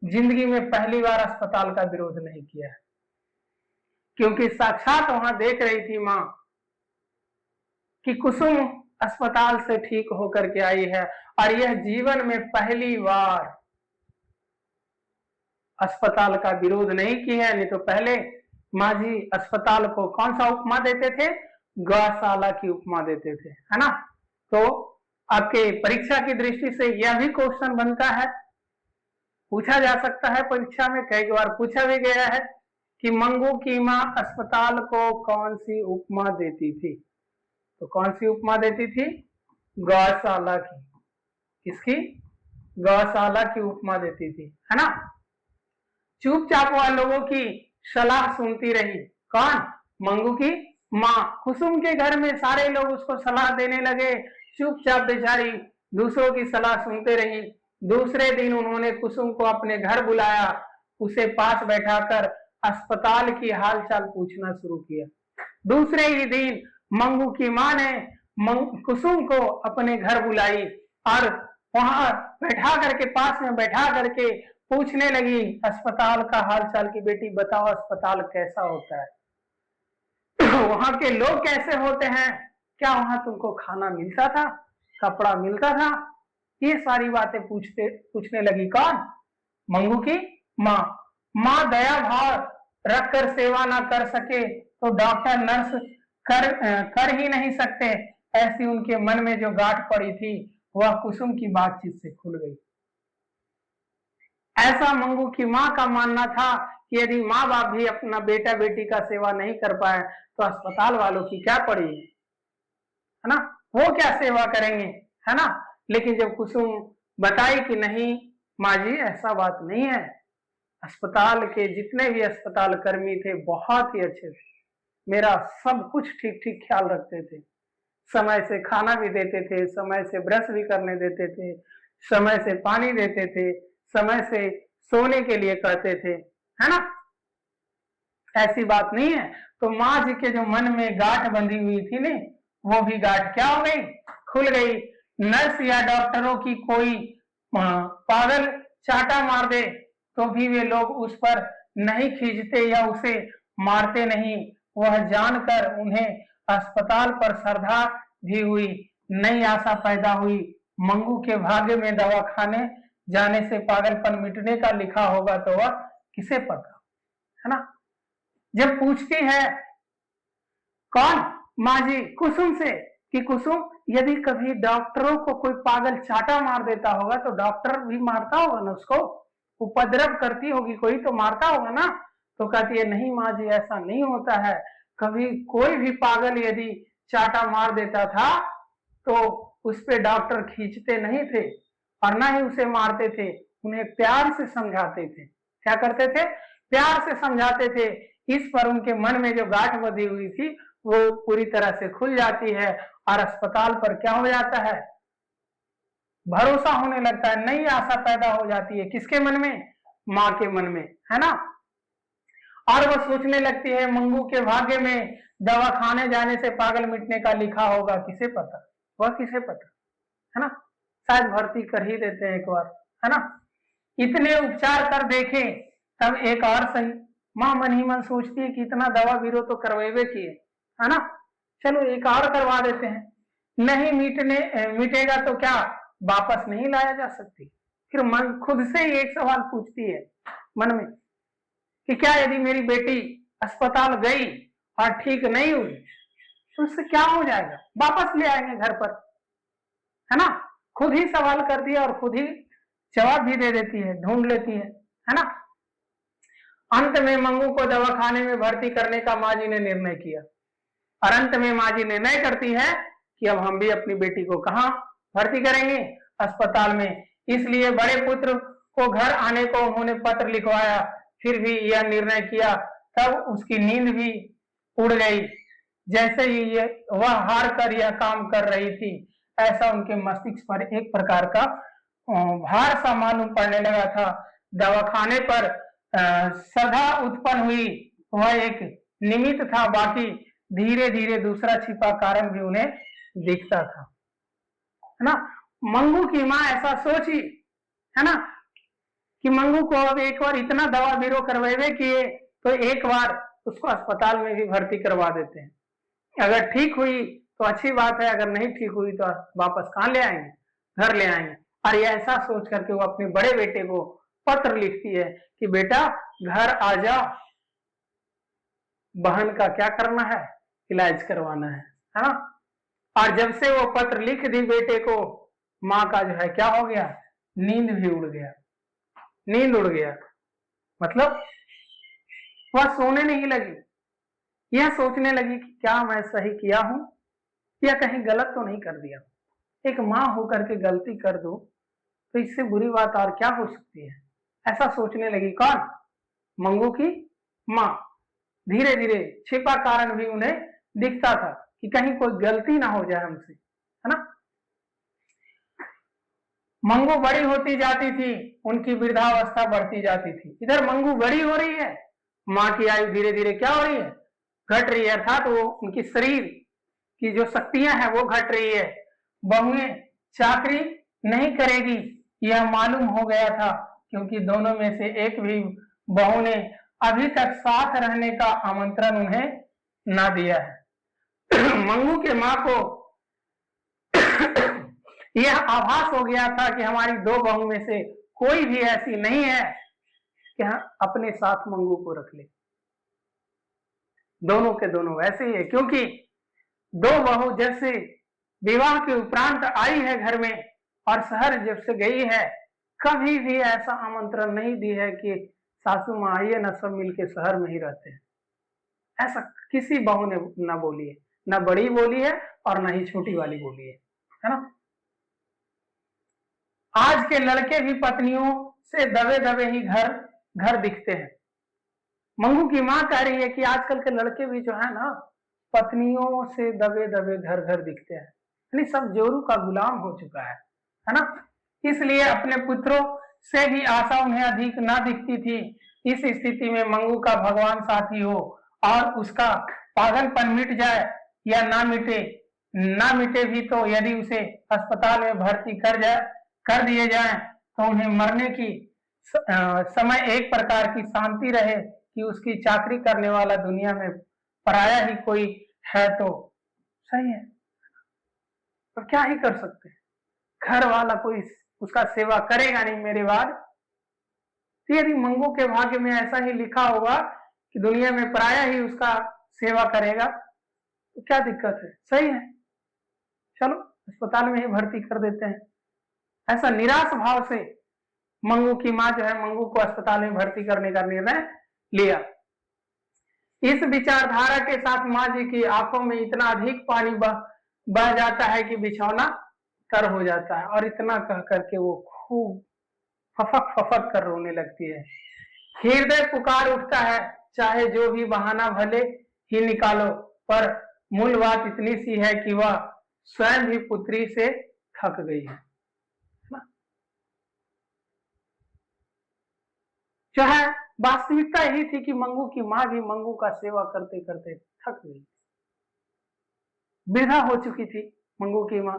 जिंदगी में पहली बार अस्पताल का विरोध नहीं किया, क्योंकि साक्षात वहां देख रही थी माँ कि कुसुम अस्पताल से ठीक होकर के आई है, और यह जीवन में पहली बार अस्पताल का विरोध नहीं किया है। नहीं तो पहले माँ जी अस्पताल को कौन सा उपमा देते थे, गौशाला की उपमा देते थे, है ना। तो आपके परीक्षा की दृष्टि से यह भी क्वेश्चन बनता है, पूछा जा सकता है परीक्षा में, कई बार पूछा भी गया है कि मंगू की माँ अस्पताल को कौन सी उपमा देती थी, तो कौन सी उपमा देती थी, गौशाला की, किसकी, गौशाला की उपमा देती थी, है ना। चुपचाप वह लोगों की सलाह सुनती रही, कौन, मंगू की माँ। कुसुम के घर में सारे लोग उसको सलाह देने लगे, चुपचाप बेचारी दूसरों की सलाह सुनते रही। दूसरे दिन उन्होंने कुसुम को अपने घर बुलाया, उसे पास बैठाकर अस्पताल की हालचाल पूछना शुरू किया। दूसरे ही दिन मंगू की माँ ने कुसुम को अपने घर बुलाई और वहां बैठा करके, पास में बैठा करके पूछने लगी अस्पताल का हालचाल की, बेटी बताओ अस्पताल कैसा होता है, वहां के लोग कैसे होते हैं, क्या वहां तुमको खाना मिलता था, कपड़ा मिलता था, ये सारी बातें पूछने लगी। कौन, मंगू की माँ। माँ दया भाव रखकर सेवा ना कर सके तो डॉक्टर नर्स कर ही नहीं सकते, ऐसी उनके मन में जो गांठ पड़ी थी वह कुसुम की बातचीत से खुल गई। ऐसा मंगू की माँ का मानना था कि यदि माँ बाप भी अपना बेटा बेटी का सेवा नहीं कर पाए तो अस्पताल वालों की क्या पड़ी, है ना, वो क्या सेवा करेंगे, है ना। लेकिन जब कुसुम बताई कि नहीं, माँ जी ऐसा बात नहीं है, अस्पताल के जितने भी अस्पताल कर्मी थे बहुत ही अच्छे थे, मेरा सब कुछ ठीक ठीक ख्याल रखते थे, समय से खाना भी देते थे, समय से ब्रश भी करने देते थे, समय से पानी देते थे, समय से सोने के लिए कहते थे, है ना। ऐसी बात नहीं है। तो माँ जी के जो मन में गांठ बंधी हुई थी ने, वो भी गांठ क्या हो गई, खुल गई। नर्स या डॉक्टरों की कोई पागल चाटा मार दे तो भी वे लोग उस पर नहीं खींचते या उसे मारते नहीं। वह जानकर उन्हें अस्पताल पर श्रद्धा भी हुई, नई आशा पैदा हुई। मंगू के भाग्य में दवा खाने जाने से पागलपन मिटने का लिखा होगा तो वह किसे पता, है ना। जब पूछती है कौन, माँ जी कुसुम से, कि कुसुम यदि कभी डॉक्टरों को कोई पागल चाटा मार देता होगा तो डॉक्टर भी मारता होगा ना उसको, उपद्रव करती होगी कोई तो मारता होगा ना। तो कहती है नहीं माँ जी ऐसा नहीं होता है, कभी कोई भी पागल यदि चाटा मार देता था तो उस पे डॉक्टर खींचते नहीं थे और ना ही उसे मारते थे, उन्हें प्यार से समझाते थे। क्या करते थे, प्यार से समझाते थे। इस पर उनके मन में जो गांठ बंधी हुई थी वो पूरी तरह से खुल जाती है और अस्पताल पर क्या हो जाता है, भरोसा होने लगता है, नई आशा पैदा हो जाती है। किसके मन में, माँ के मन में, है ना। और वो सोचने लगती है मंगू के भाग्य में दवा खाने जाने से पागल मिटने का लिखा होगा, किसे पता, वह किसे पता, है ना। शायद भर्ती कर ही देते हैं एक बार, है ना। इतने उपचार कर देखे तब एक और सही। माँ मन ही मन सोचती है कि इतना दवा बीरो तो करवेबे किए, है ना, चलो एक और करवा देते हैं। नहीं मिटेगा तो क्या वापस नहीं लाया जा सकती। फिर मन खुद से ही एक सवाल पूछती है मन में कि क्या यदि मेरी बेटी अस्पताल गई और ठीक नहीं हुई तो उससे क्या हो जाएगा, वापस ले आएंगे घर पर, है ना। खुद ही सवाल कर दिया और खुद ही जवाब भी दे देती है, ढूंढ लेती है ना। अंत में मंगू को दवाखाने में भर्ती करने का माँ जी ने निर्णय किया और अंत में माँ जी निर्णय करती है कि अब हम भी अपनी बेटी को कहाँ भर्ती करेंगे, अस्पताल में। इसलिए बड़े पुत्र को घर आने को उन्होंने पत्र लिखवाया, फिर भी यह निर्णय किया। तब उसकी नींद भी उड़ गई। जैसे ही ये वह हार कर यह काम कर रही थी, ऐसा उनके मस्तिष्क पर एक प्रकार का भार सा मालूम पड़ने लगा था। दवाखाने पर सदा उत्पन्न हुई वह एक निमित्त था, बाकी धीरे धीरे दूसरा छिपा कारण भी उन्हें दिखता था, है ना। मंगू की माँ ऐसा सोची, है ना, कि मंगू को अब एक बार इतना दवा बीरो करवेबे किए तो एक बार उसको अस्पताल में भी भर्ती करवा देते हैं। अगर ठीक हुई तो अच्छी बात है, अगर नहीं ठीक हुई तो वापस कहाँ ले आएंगे, घर ले आएंगे। और ये ऐसा सोच करके वो अपने बड़े बेटे को पत्र लिखती है कि बेटा घर आ जा, बहन का क्या करना है, इलाज करवाना है ना। और जब से वो पत्र लिख दी बेटे को, माँ का जो है क्या हो गया, नींद भी उड़ गया, नींद उड़ गया। मतलब वह सोने नहीं लगी, यह सोचने लगी कि क्या मैं सही किया हूं या कहीं गलत तो नहीं कर दिया। एक माँ होकर के गलती कर दो तो इससे बुरी बात और क्या हो सकती है, ऐसा सोचने लगी। कौन, मंगू की माँ। धीरे धीरे छिपा कारण भी उन्हें दिखता था कि कहीं कोई गलती ना हो जाए हमसे, है ना। मंगू बड़ी होती जाती थी, उनकी वृद्धावस्था बढ़ती जाती थी। इधर मंगू बड़ी हो रही है, माँ की आयु धीरे धीरे क्या हो रही है, घट रही है, अर्थात वो उनकी शरीर की जो शक्तियां हैं वो घट रही है। बहुएं चाकरी नहीं करेगी यह मालूम हो गया था, क्योंकि दोनों में से एक भी बहू ने अभी तक साथ रहने का आमंत्रण उन्हें ना दिया है। मंगू के माँ को यह आभास हो गया था कि हमारी दो बहू में से कोई भी ऐसी नहीं है कि हम अपने साथ मंगू को रख ले। दोनों के दोनों वैसे ही है, क्योंकि दो बहू जब से विवाह के उपरांत आई है घर में और शहर जब से गई है, कभी भी ऐसा आमंत्रण नहीं दी है कि सासू माँ आइए ना सब मिलके शहर में ही रहते हैं। ऐसा किसी बहू ने ना बोली है, ना बड़ी बोली है और ना ही छोटी वाली बोली है ना। आज के लड़के भी पत्नियों से दबे दबे ही घर घर दिखते हैं। मंगू की माँ कह रही है कि आजकल के लड़के भी जो है ना, पत्नियों से दबे दबे घर घर दिखते हैं, यानी सब जोरू का गुलाम हो चुका है ना। इसलिए अपने पुत्रों से भी आशा उन्हें अधिक ना दिखती थी। इस स्थिति में मंगू का भगवान साथी हो और उसका पागलपन मिट जाए या ना मिटे भी तो यदि उसे अस्पताल में भर्ती कर दिए जाए तो उन्हें मरने की समय एक प्रकार की शांति रहे कि उसकी चाकरी करने वाला दुनिया में पराया ही कोई है तो सही है। तो क्या ही कर सकते हैं, घर वाला कोई उसका सेवा करेगा नहीं मेरे बाद। यदि मंगू के भाग्य में ऐसा ही लिखा होगा कि दुनिया में पराया ही उसका सेवा करेगा तो क्या दिक्कत है, सही है, चलो अस्पताल में ही भर्ती कर देते हैं। ऐसा निराश भाव से मंगू की माँ जो है मंगू को अस्पताल में भर्ती करने का निर्णय लिया। इस विचारधारा के साथ माँ जी की आंखों में इतना अधिक पानी बह जाता है कि बिछौना तर हो जाता है, और इतना कह करके वो खूब फफक फफक कर रोने लगती है। हृदय पुकार उठता है, चाहे जो भी बहाना भले ही निकालो, पर मूल बात इतनी सी है कि वह स्वयं भी पुत्री से थक गई है। जो है वास्तविकता यही थी कि मंगू की माँ भी मंगू का सेवा करते करते थक गई, वृद्धा हो चुकी थी मंगू की माँ,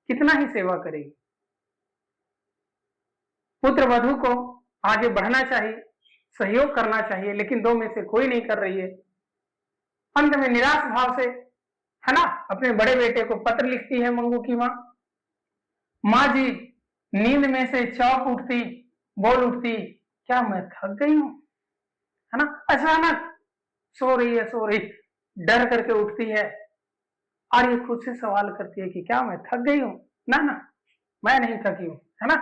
कितना ही सेवा करेगी। पुत्र वधू को आगे बढ़ना चाहिए, सहयोग करना चाहिए, लेकिन दो में से कोई नहीं कर रही है। अंत में निराश भाव से है ना अपने बड़े बेटे को पत्र लिखती है मंगू की माँ। माँ जी नींद में से चौंक उठती, बोल उठती, क्या मैं थक गई हूं, है ना। अचानक सो रही डर करके उठती है और ये खुद से सवाल करती है कि क्या मैं थक गई हूं, ना मैं नहीं थकी हूं, है ना।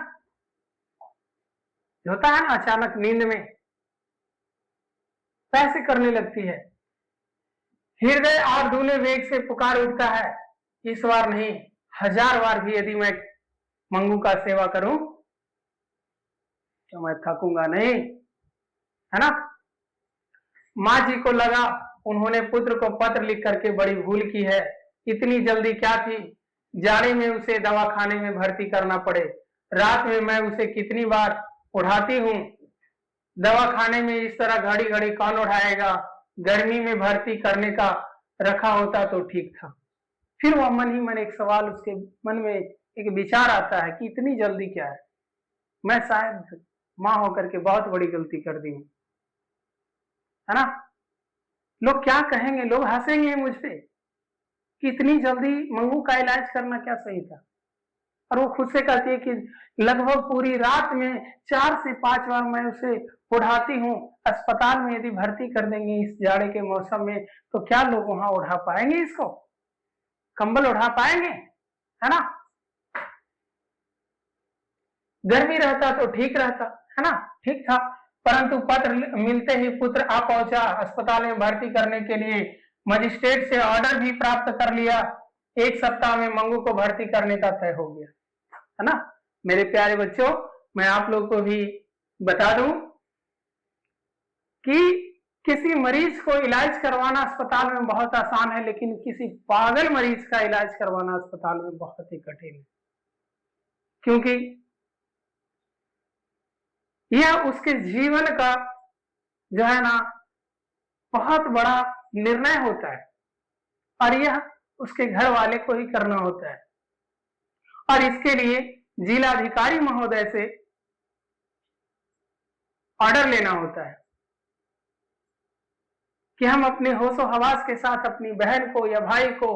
होता है ना अचानक नींद में ऐसे करने लगती है। हृदय और दूल्हे वेग से पुकार उठता है, इस बार नहीं 1000 बार भी यदि मैं मंगू का सेवा करूं तो मैं थकूंगा नहीं, है ना। माँ जी को लगा उन्होंने पुत्र को पत्र लिख करके बड़ी भूल की है। इतनी जल्दी क्या थी, जाड़े में उसे दवाखाने में भर्ती करना पड़े, रात में मैं उसे कितनी बार उठाती हूँ, दवाखाने में इस तरह घड़ी घड़ी कौन उठाएगा, गर्मी में भर्ती करने का रखा होता तो ठीक था। फिर वह मन ही मन एक सवाल उसके मन में एक विचार आता है कि इतनी जल्दी क्या है, मैं शायद माँ होकर के बहुत बड़ी गलती कर दी हूँ, है ना। लोग क्या कहेंगे, लोग हंसेंगे मुझ पे कि इतनी जल्दी मंगू का इलाज करना क्या सही था। और वो खुद से कहती है कि लगभग पूरी रात में 4 से 5 बार मैं उसे उठाती हूँ। अस्पताल में यदि भर्ती कर देंगे इस जाड़े के मौसम में तो क्या लोग वहां उठा पाएंगे, इसको कंबल उठा पाएंगे, है ना। गर्मी रहता तो ठीक रहता, है ना, ठीक था। परंतु पत्र मिलते ही पुत्र आ पहुंचा अस्पताल में भर्ती करने के लिए। मजिस्ट्रेट से ऑर्डर भी प्राप्त कर लिया। 1 सप्ताह में मंगू को भर्ती करने का तय हो गया, है ना। मेरे प्यारे बच्चों, मैं आप लोग को भी बता दूं कि किसी मरीज को इलाज करवाना अस्पताल में बहुत आसान है, लेकिन किसी पागल मरीज का इलाज करवाना अस्पताल में बहुत ही कठिन है, क्योंकि यह उसके जीवन का जो है ना बहुत बड़ा निर्णय होता है, और यह उसके घर वाले को ही करना होता है। और इसके लिए जिलाधिकारी महोदय से ऑर्डर लेना होता है कि हम अपने होशो हवास के साथ अपनी बहन को या भाई को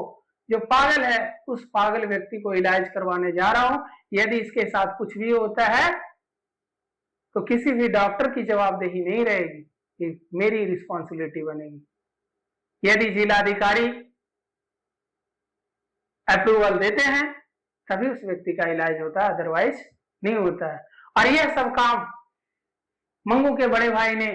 जो पागल है उस पागल व्यक्ति को इलाज करवाने जा रहा हूं। यदि इसके साथ कुछ भी होता है तो किसी भी डॉक्टर की जवाबदेही नहीं रहेगी, ये मेरी रिस्पॉन्सिबिलिटी बनेगी। यदि जिलाधिकारी अप्रूवल देते हैं तभी उस व्यक्ति का इलाज होता है, अदरवाइज नहीं होता है। और यह सब काम मंगू के बड़े भाई ने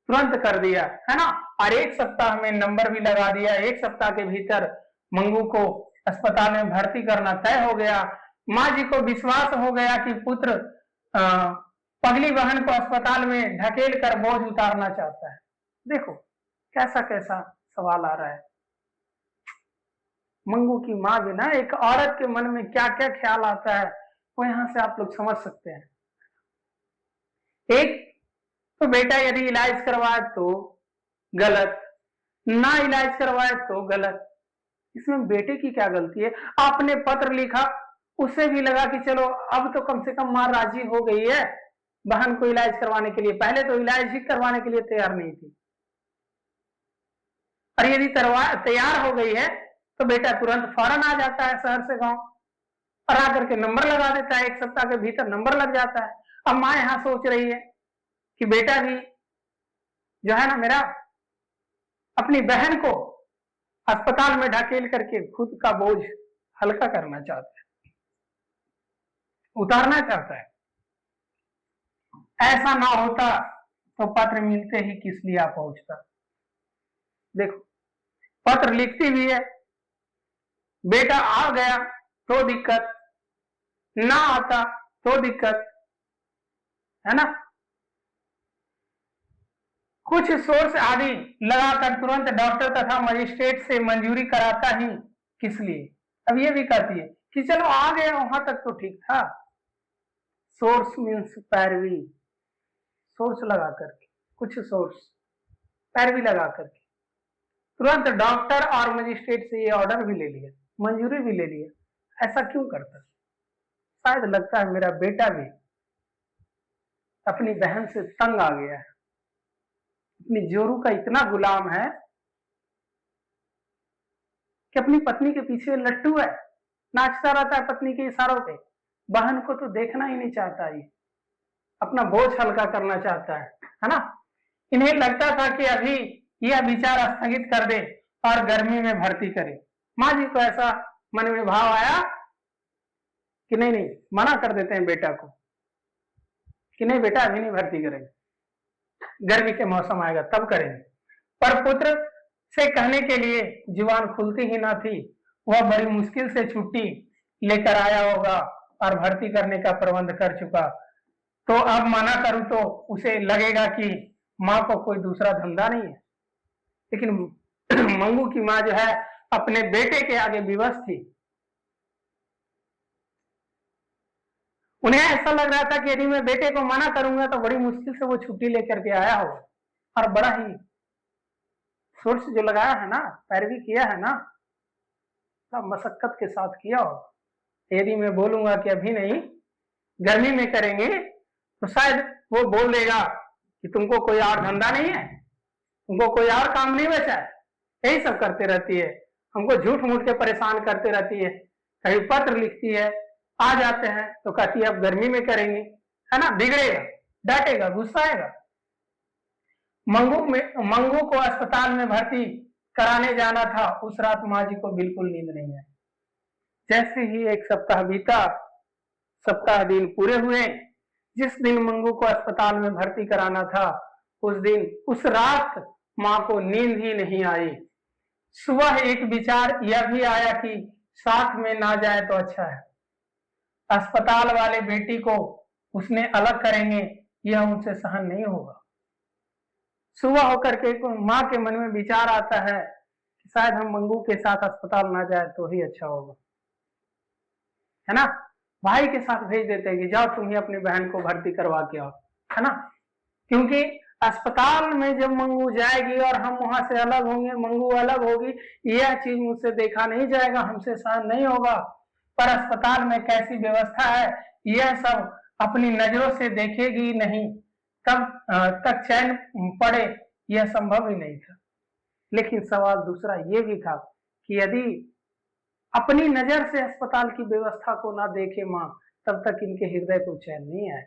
तुरंत कर दिया, है ना। और 1 सप्ताह में नंबर भी लगा दिया। 1 सप्ताह के भीतर मंगू को अस्पताल में भर्ती करना तय हो गया। माँ जी को विश्वास हो गया कि पुत्र पगली बहन को अस्पताल में ढकेल कर बोझ उतारना चाहता है। देखो कैसा कैसा सवाल आ रहा है। मंगू की माँ भी ना, एक औरत के मन में क्या क्या ख्याल आता है वो यहां से आप लोग समझ सकते हैं। एक तो बेटा यदि इलाज करवाए तो गलत, ना इलाज करवाए तो गलत। इसमें बेटे की क्या गलती है? आपने पत्र लिखा, उससे भी लगा कि चलो अब तो कम से कम मां राजी हो गई है बहन को इलाज करवाने के लिए। पहले तो इलाज ही करवाने के लिए तैयार नहीं थी, और यदि तैयार हो गई है तो बेटा तुरंत फौरन आ जाता है शहर से गांव, और आकर के नंबर लगा देता है। 1 सप्ताह के भीतर नंबर लग जाता है। अब माँ यहां सोच रही है कि बेटा भी जो है ना मेरा, अपनी बहन को अस्पताल में ढकेल करके खुद का बोझ हल्का करना चाहता है, उतारना चाहता है। ऐसा ना होता तो पत्र मिलते ही किस लिए आ पहुंचता। देखो पत्र लिखती भी है, बेटा आ गया तो दिक्कत, ना आता तो दिक्कत, है ना। कुछ सोर्स आदि लगाकर तुरंत डॉक्टर तथा मजिस्ट्रेट से मंजूरी कराता ही किस लिए। अब ये भी कहती है कि चलो आ गए वहां तक तो ठीक था। सोर्स मीन्स पैरवी, सोर्स लगा करके, कुछ सोर्स पैरवी लगा करके तुरंत डॉक्टर और मजिस्ट्रेट से ये ऑर्डर भी ले लिया, मंजूरी भी ले लिया। ऐसा क्यों करता? शायद लगता है मेरा बेटा भी अपनी बहन से तंग आ गया है, अपनी जोरू का इतना गुलाम है कि अपनी पत्नी के पीछे लट्टू है, नाचता रहता है पत्नी के इशारों पे। बहन को तो देखना ही नहीं चाहता, ये अपना बोझ हल्का करना चाहता है ना। इन्हें लगता था कि अभी यह विचार स्थगित कर दे और गर्मी में भर्ती करे। माँ जी को ऐसा मन में भाव आया कि नहीं नहीं, मना कर देते हैं बेटा को कि नहीं बेटा अभी नहीं भर्ती करेंगे, गर्मी के मौसम आएगा तब करेंगे। पर पुत्र से कहने के लिए जुबान खुलती ही ना थी। वह बड़ी मुश्किल से छुट्टी लेकर आया होगा और भर्ती करने का प्रबंध कर चुका। तो अब मना करूं तो उसे लगेगा कि माँ को कोई दूसरा धंधा नहीं है। लेकिन मंगू की माँ जो है अपने बेटे के आगे विवश थी। उन्हें ऐसा लग रहा था कि यदि मैं बेटे को मना करूंगा तो बड़ी मुश्किल से वो छुट्टी लेकर के आया होगा, और बड़ा ही सोर्स जो लगाया है ना, पैरवी किया है ना, सब मशक्कत के साथ किया होगा। यदि मैं बोलूंगा कि अभी नहीं गर्मी में करेंगे तो शायद वो बोल देगा कि तुमको कोई और धंधा नहीं है, तुमको कोई और काम नहीं बचा है। यही सब करते रहती है, हमको झूठ मूठ के परेशान करते रहती है। कहीं पत्र लिखती है, आ जाते हैं तो कहती है अब गर्मी में करेंगे, है ना। बिगड़ेगा, डांटेगा, गुस्सा आएगा। मंगू को अस्पताल में भर्ती कराने जाना था। उस रात माँ जी को बिल्कुल नींद नहीं आई। जैसे ही 1 सप्ताह बीता, सप्ताह दिन पूरे हुए, जिस दिन मंगू को अस्पताल में भर्ती कराना था उस रात माँ को नींद ही नहीं आई। सुबह एक विचार यह भी आया कि साथ में ना जाए तो अच्छा है। अस्पताल वाले बेटी को उसने अलग करेंगे, यह उनसे सहन नहीं होगा। सुबह होकर के माँ के मन में विचार आता है कि शायद हम मंगू के साथ अस्पताल ना जाए तो ही अच्छा होगा, है ना। भाई के साथ भेज देते हैं कि जाओ तुम ही अपनी बहन को भर्ती करवा के आओ, है ना। क्योंकि अस्पताल में जब मंगू जाएगी और हम वहां से अलग होंगे, मंगू अलग होगी, यह चीज मुझसे देखा नहीं जाएगा, हमसे सहन नहीं होगा। पर अस्पताल में कैसी व्यवस्था है यह सब अपनी नजरों से देखेगी नहीं, तब तक चैन पड़े यह संभव ही नहीं था। लेकिन सवाल दूसरा ये भी था कि यदि अपनी नजर से अस्पताल की व्यवस्था को ना देखे मां, तब तक इनके हृदय को चैन नहीं आए।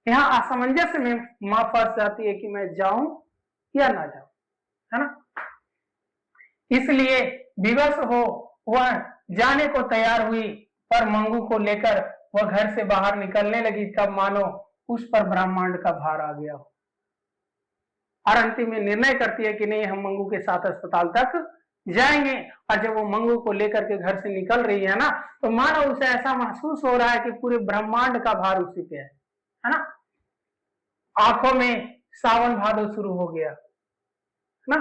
यहाँ असमंजस में मां फंस जाती है कि मैं जाऊं या ना जाऊं, है ना। इसलिए विवश हो वह जाने को तैयार हुई, पर मंगू को लेकर वह घर से बाहर निकलने लगी तब मानो उस पर ब्रह्मांड का भार आ गया हो। और अंतिम में निर्णय करती है कि नहीं, हम मंगू के साथ अस्पताल तक जाएंगे। और जब वो मंगू को लेकर के घर से निकल रही है ना, तो मानो उसे ऐसा महसूस हो रहा है कि पूरे ब्रह्मांड का भार उसी पे है ना। आंखों में सावन भादो शुरू हो गया ना,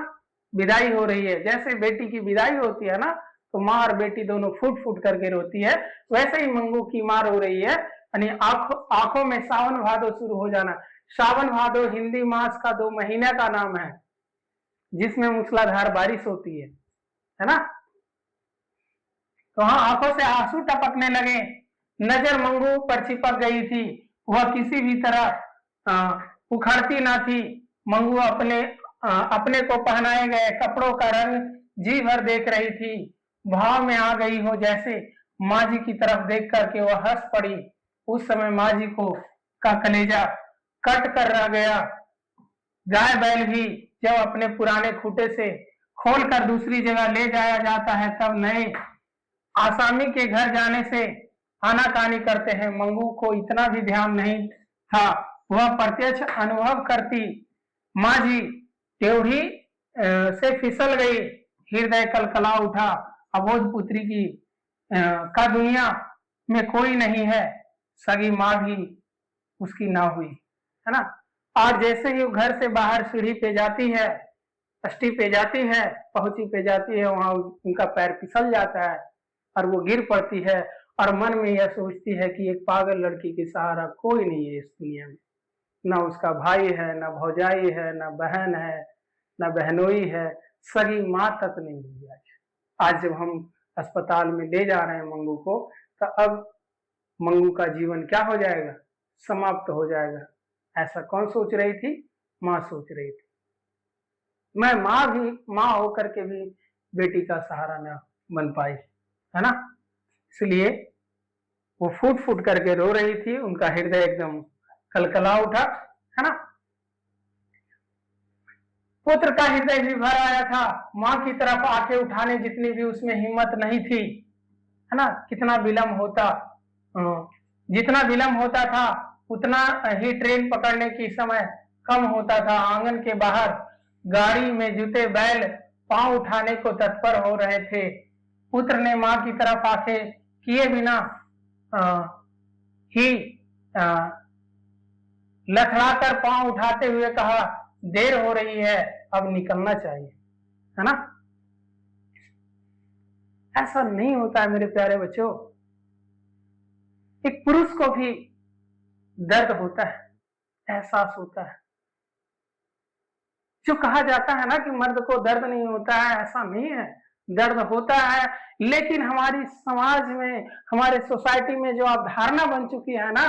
विदाई हो रही है। जैसे बेटी की विदाई होती है ना, तो माँ और बेटी दोनों फूट फूट करके रोती है, वैसे ही मंगू की माँ रो रही है। यानी आंखों में सावन भादो शुरू हो जाना। सावन भादो हिंदी मास का 2 महीने का नाम है, जिसमें मूसलाधार बारिश होती है ना। तो हाँ, आंखों से आंसू टपकने लगे। नजर मंगू पर चिपक गई थी, वह किसी भी तरह उखड़ती ना थी। मंगू अपने को पहनाए गए कपड़ों का रंग जी भर देख रही थी। भाव में आ गई हो जैसे। माँ जी की तरफ देख करके वह हंस पड़ी। उस समय माँ जी को का कलेजा कट कर रह गया। गाय बैल भी जब अपने पुराने खूंटे से खोलकर दूसरी जगह ले जाया जाता है, तब नए आसामी के घर जाने से आनाकानी करते हैं। मंगू को इतना भी ध्यान नहीं था, वह प्रत्यक्ष अनुभव करती। माँ जी टेढ़ी से फिसल गई, हृदय कलकला उठा। अबोध पुत्री का दुनिया में कोई नहीं है, सगी माँ भी उसकी ना हुई, है ना। और जैसे ही वो घर से बाहर सीढ़ी पे जाती है, अष्टी पे जाती है, पहुंची पे जाती है, वहां उनका पैर फिसल जाता है और वो गिर पड़ती है। और मन में यह सोचती है कि एक पागल लड़की के सहारा कोई नहीं है इस दुनिया में। ना उसका भाई है, ना भौजाई है, ना बहन है, ना बहनोई है, सगी माँ तक नहीं हुई। आज जब हम अस्पताल में ले जा रहे हैं मंगू को, तो अब मंगू का जीवन क्या हो जाएगा? समाप्त हो जाएगा। ऐसा कौन सोच रही थी? माँ सोच रही थी। मैं माँ होकर के भी बेटी का सहारा न बन पाई, है ना। इसलिए वो फूट फूट करके रो रही थी, उनका हृदय एकदम कलकला उठा, है ना। पुत्र का हृदय भी भर आया था। माँ की तरफ आंखें उठाने जितनी भी उसमें हिम्मत नहीं थी, है ना। कितना विलंब होता, जितना विलंब होता था उतना ही ट्रेन पकड़ने की समय कम होता था। आंगन के बाहर गाड़ी में जुटे बैल पांव उठाने को तत्पर हो रहे थे। पुत्र ने माँ की तरफ आंखें किए बिना ही लथड़ाकर पांव उठाते हुए कहा, देर हो रही है, अब निकलना चाहिए, है ना। ऐसा नहीं होता है मेरे प्यारे बच्चों। एक पुरुष को भी दर्द होता है, एहसास होता है। जो कहा जाता है ना कि मर्द को दर्द नहीं होता है, ऐसा नहीं है, दर्द होता है। लेकिन हमारी समाज में, हमारे सोसाइटी में जो अवधारणा बन चुकी है ना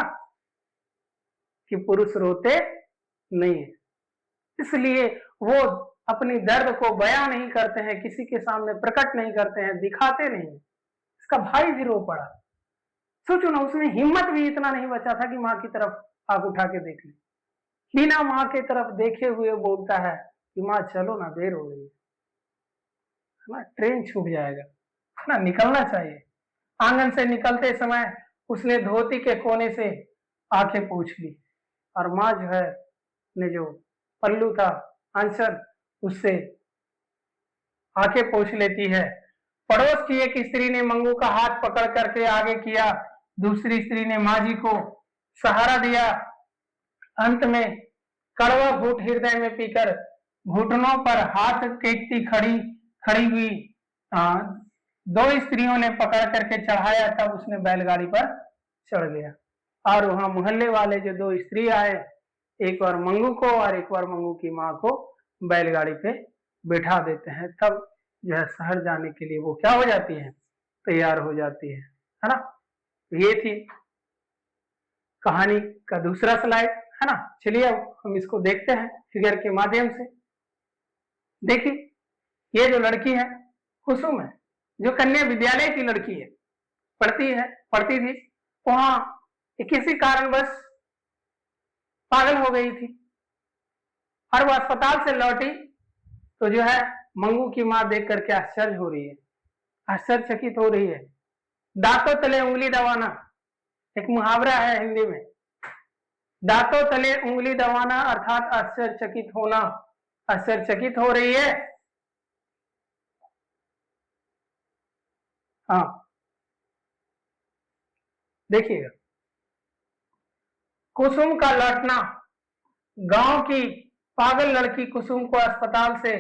कि पुरुष रोते नहीं है, इसलिए वो अपनी दर्द को बयां नहीं करते हैं, किसी के सामने प्रकट नहीं करते हैं, दिखाते नहीं। इसका भाई भी रो पड़ा। सोचो ना, उसमें हिम्मत भी इतना नहीं बचा था कि माँ की तरफ आंख उठा के देख ले। बिना माँ की तरफ देखे हुए बोलता है कि माँ चलो ना, देर हो रही है ना, ट्रेन छूट जाएगा, है ना, निकलना चाहिए। आंगन से निकलते समय उसने धोती के कोने से आंखें पोंछ ली, और माँ जो है ने जो पल्लू था आंचल, उससे आंखें पोंछ लेती है। पड़ोस की एक स्त्री ने मंगू का हाथ पकड़ करके आगे किया, दूसरी स्त्री ने माँ जी को सहारा दिया। अंत में कड़वा घूट हृदय में पीकर घुटनों पर हाथ टेकती खड़ी हुई दो स्त्रियों ने पकड़ करके चढ़ाया, तब उसने बैलगाड़ी पर चढ़ गया। और वहां मोहल्ले वाले जो 2 स्त्री आए, एक बार मंगू को और एक बार मंगू की माँ को बैलगाड़ी पे बैठा देते हैं। तब जो है शहर जाने के लिए वो क्या हो जाती है? तैयार हो जाती है ना। ये थी कहानी का दूसरा स्लाइड, है ना। चलिए अब हम इसको देखते हैं फिगर के माध्यम से। देखिए, ये जो लड़की है कुसुम है, जो कन्या विद्यालय की लड़की है, पढ़ती थी। वहां किसी कारणवश पागल हो गई थी, और वो अस्पताल से लौटी तो जो है मंगू की माँ देख करके आश्चर्य हो रही है, आश्चर्यचकित हो रही है। दांतों तले उंगली दबाना एक मुहावरा है हिंदी में। दांतों तले उंगली दबाना अर्थात आश्चर्यचकित होना। आश्चर्यचकित हो रही है हाँ, देखिएगा, कुसुम का लौटना, गांव की पागल लड़की कुसुम को अस्पताल से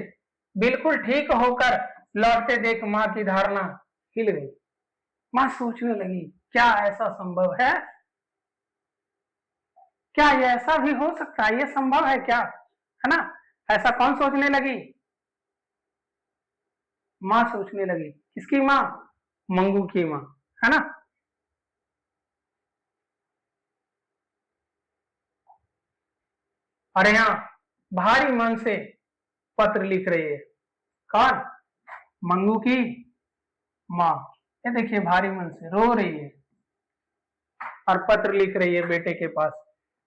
बिल्कुल ठीक होकर लौटते देख मां की धारणा हिल गई। मां सोचने लगी, क्या ऐसा संभव है? क्या ये ऐसा भी हो सकता है? ये संभव है क्या? है ना? ऐसा कौन सोचने लगी? मां सोचने लगी। किसकी मां? मंगू की मां, है ना? और यहाँ भारी मन से पत्र लिख रही है। कौन? मंगू की मां। ये देखिए, भारी मन से रो रही है और पत्र लिख रही है बेटे के पास।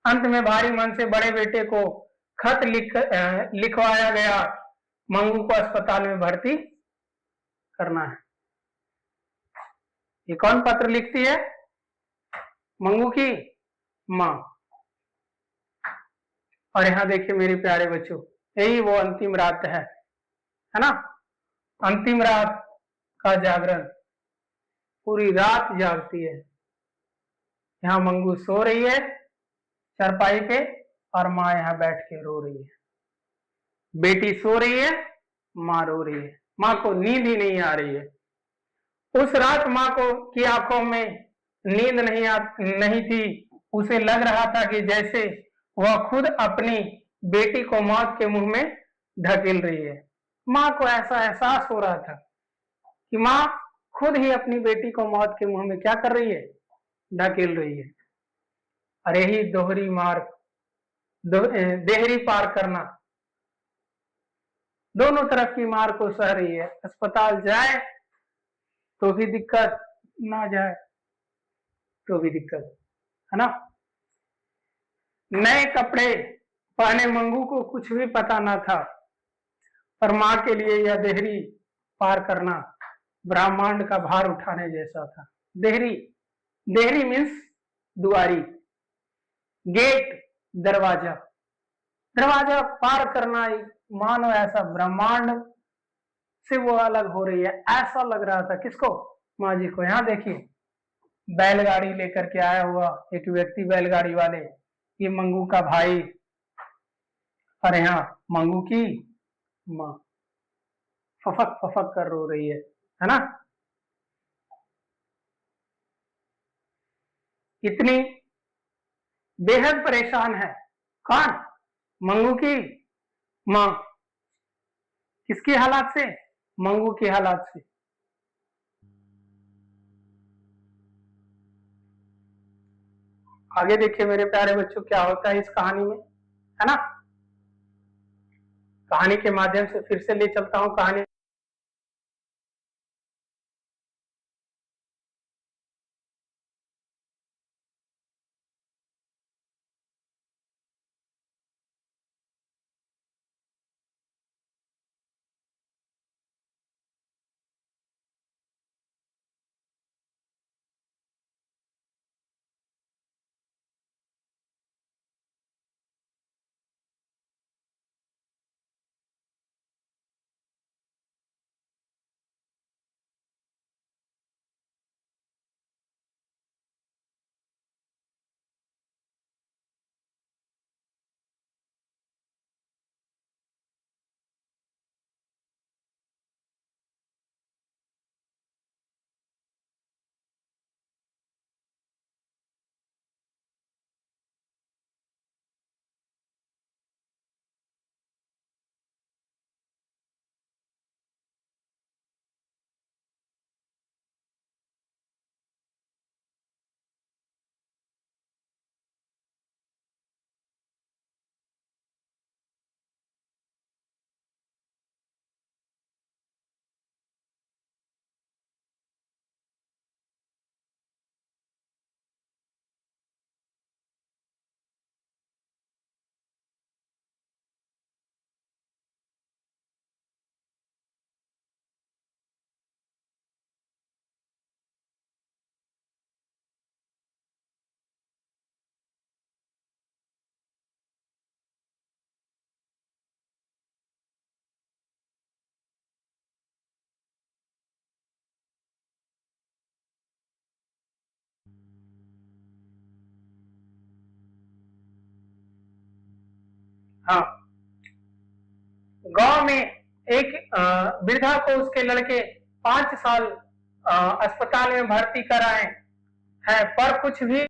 अंत में भारी मन से बड़े बेटे को खत लिखवाया गया। मंगू को अस्पताल में भर्ती करना है। ये कौन पत्र लिखती है? मंगू की मां। और यहाँ देखिए मेरे प्यारे बच्चों, यही वो अंतिम रात है ना? अंतिम रात का जागरण, पूरी रात जागती है। यहाँ मंगू सो रही है चारपाई पे और माँ यहाँ बैठ के रो रही है। बेटी सो रही है, माँ रो रही है। माँ को नींद ही नहीं आ रही है। उस रात माँ को की आंखों में नींद नहीं थी। उसे लग रहा था कि जैसे वह खुद अपनी बेटी को मौत के मुंह में ढकेल रही है। माँ को ऐसा एहसास हो रहा था कि माँ खुद ही अपनी बेटी को मौत के मुंह में क्या कर रही है? ढकेल रही है। और यही दोहरी मार्ग, देहरी पार करना, दोनों तरफ की मार को सह रही है। अस्पताल जाए तो भी दिक्कत, ना जाए तो भी दिक्कत, है ना? नए कपड़े पहने मंगू को कुछ भी पता ना था, पर मां के लिए यह देहरी पार करना ब्रह्मांड का भार उठाने जैसा था। देहरी, देहरी मीन्स दुआरी, गेट, दरवाजा। दरवाजा पार करना एक मानो ऐसा ब्रह्मांड से वो अलग हो रही है, ऐसा लग रहा था। किसको? माँ जी को। यहाँ देखिए, बैलगाड़ी लेकर के आया हुआ एक व्यक्ति, बैलगाड़ी वाले, ये मंगू का भाई। और यहाँ मंगू की माँ फफक फफक कर रो रही है ना? इतनी बेहद परेशान है। कौन? मंगू की माँ। किसकी हालात से? मंगू की हालात से। आगे देखिए मेरे प्यारे बच्चों, क्या होता है इस कहानी में, है ना? कहानी के माध्यम से फिर से ले चलता हूँ कहानी। हाँ, गांव में एक वृद्धा को उसके लड़के 5 साल अस्पताल में भर्ती कराए हैं, पर कुछ भी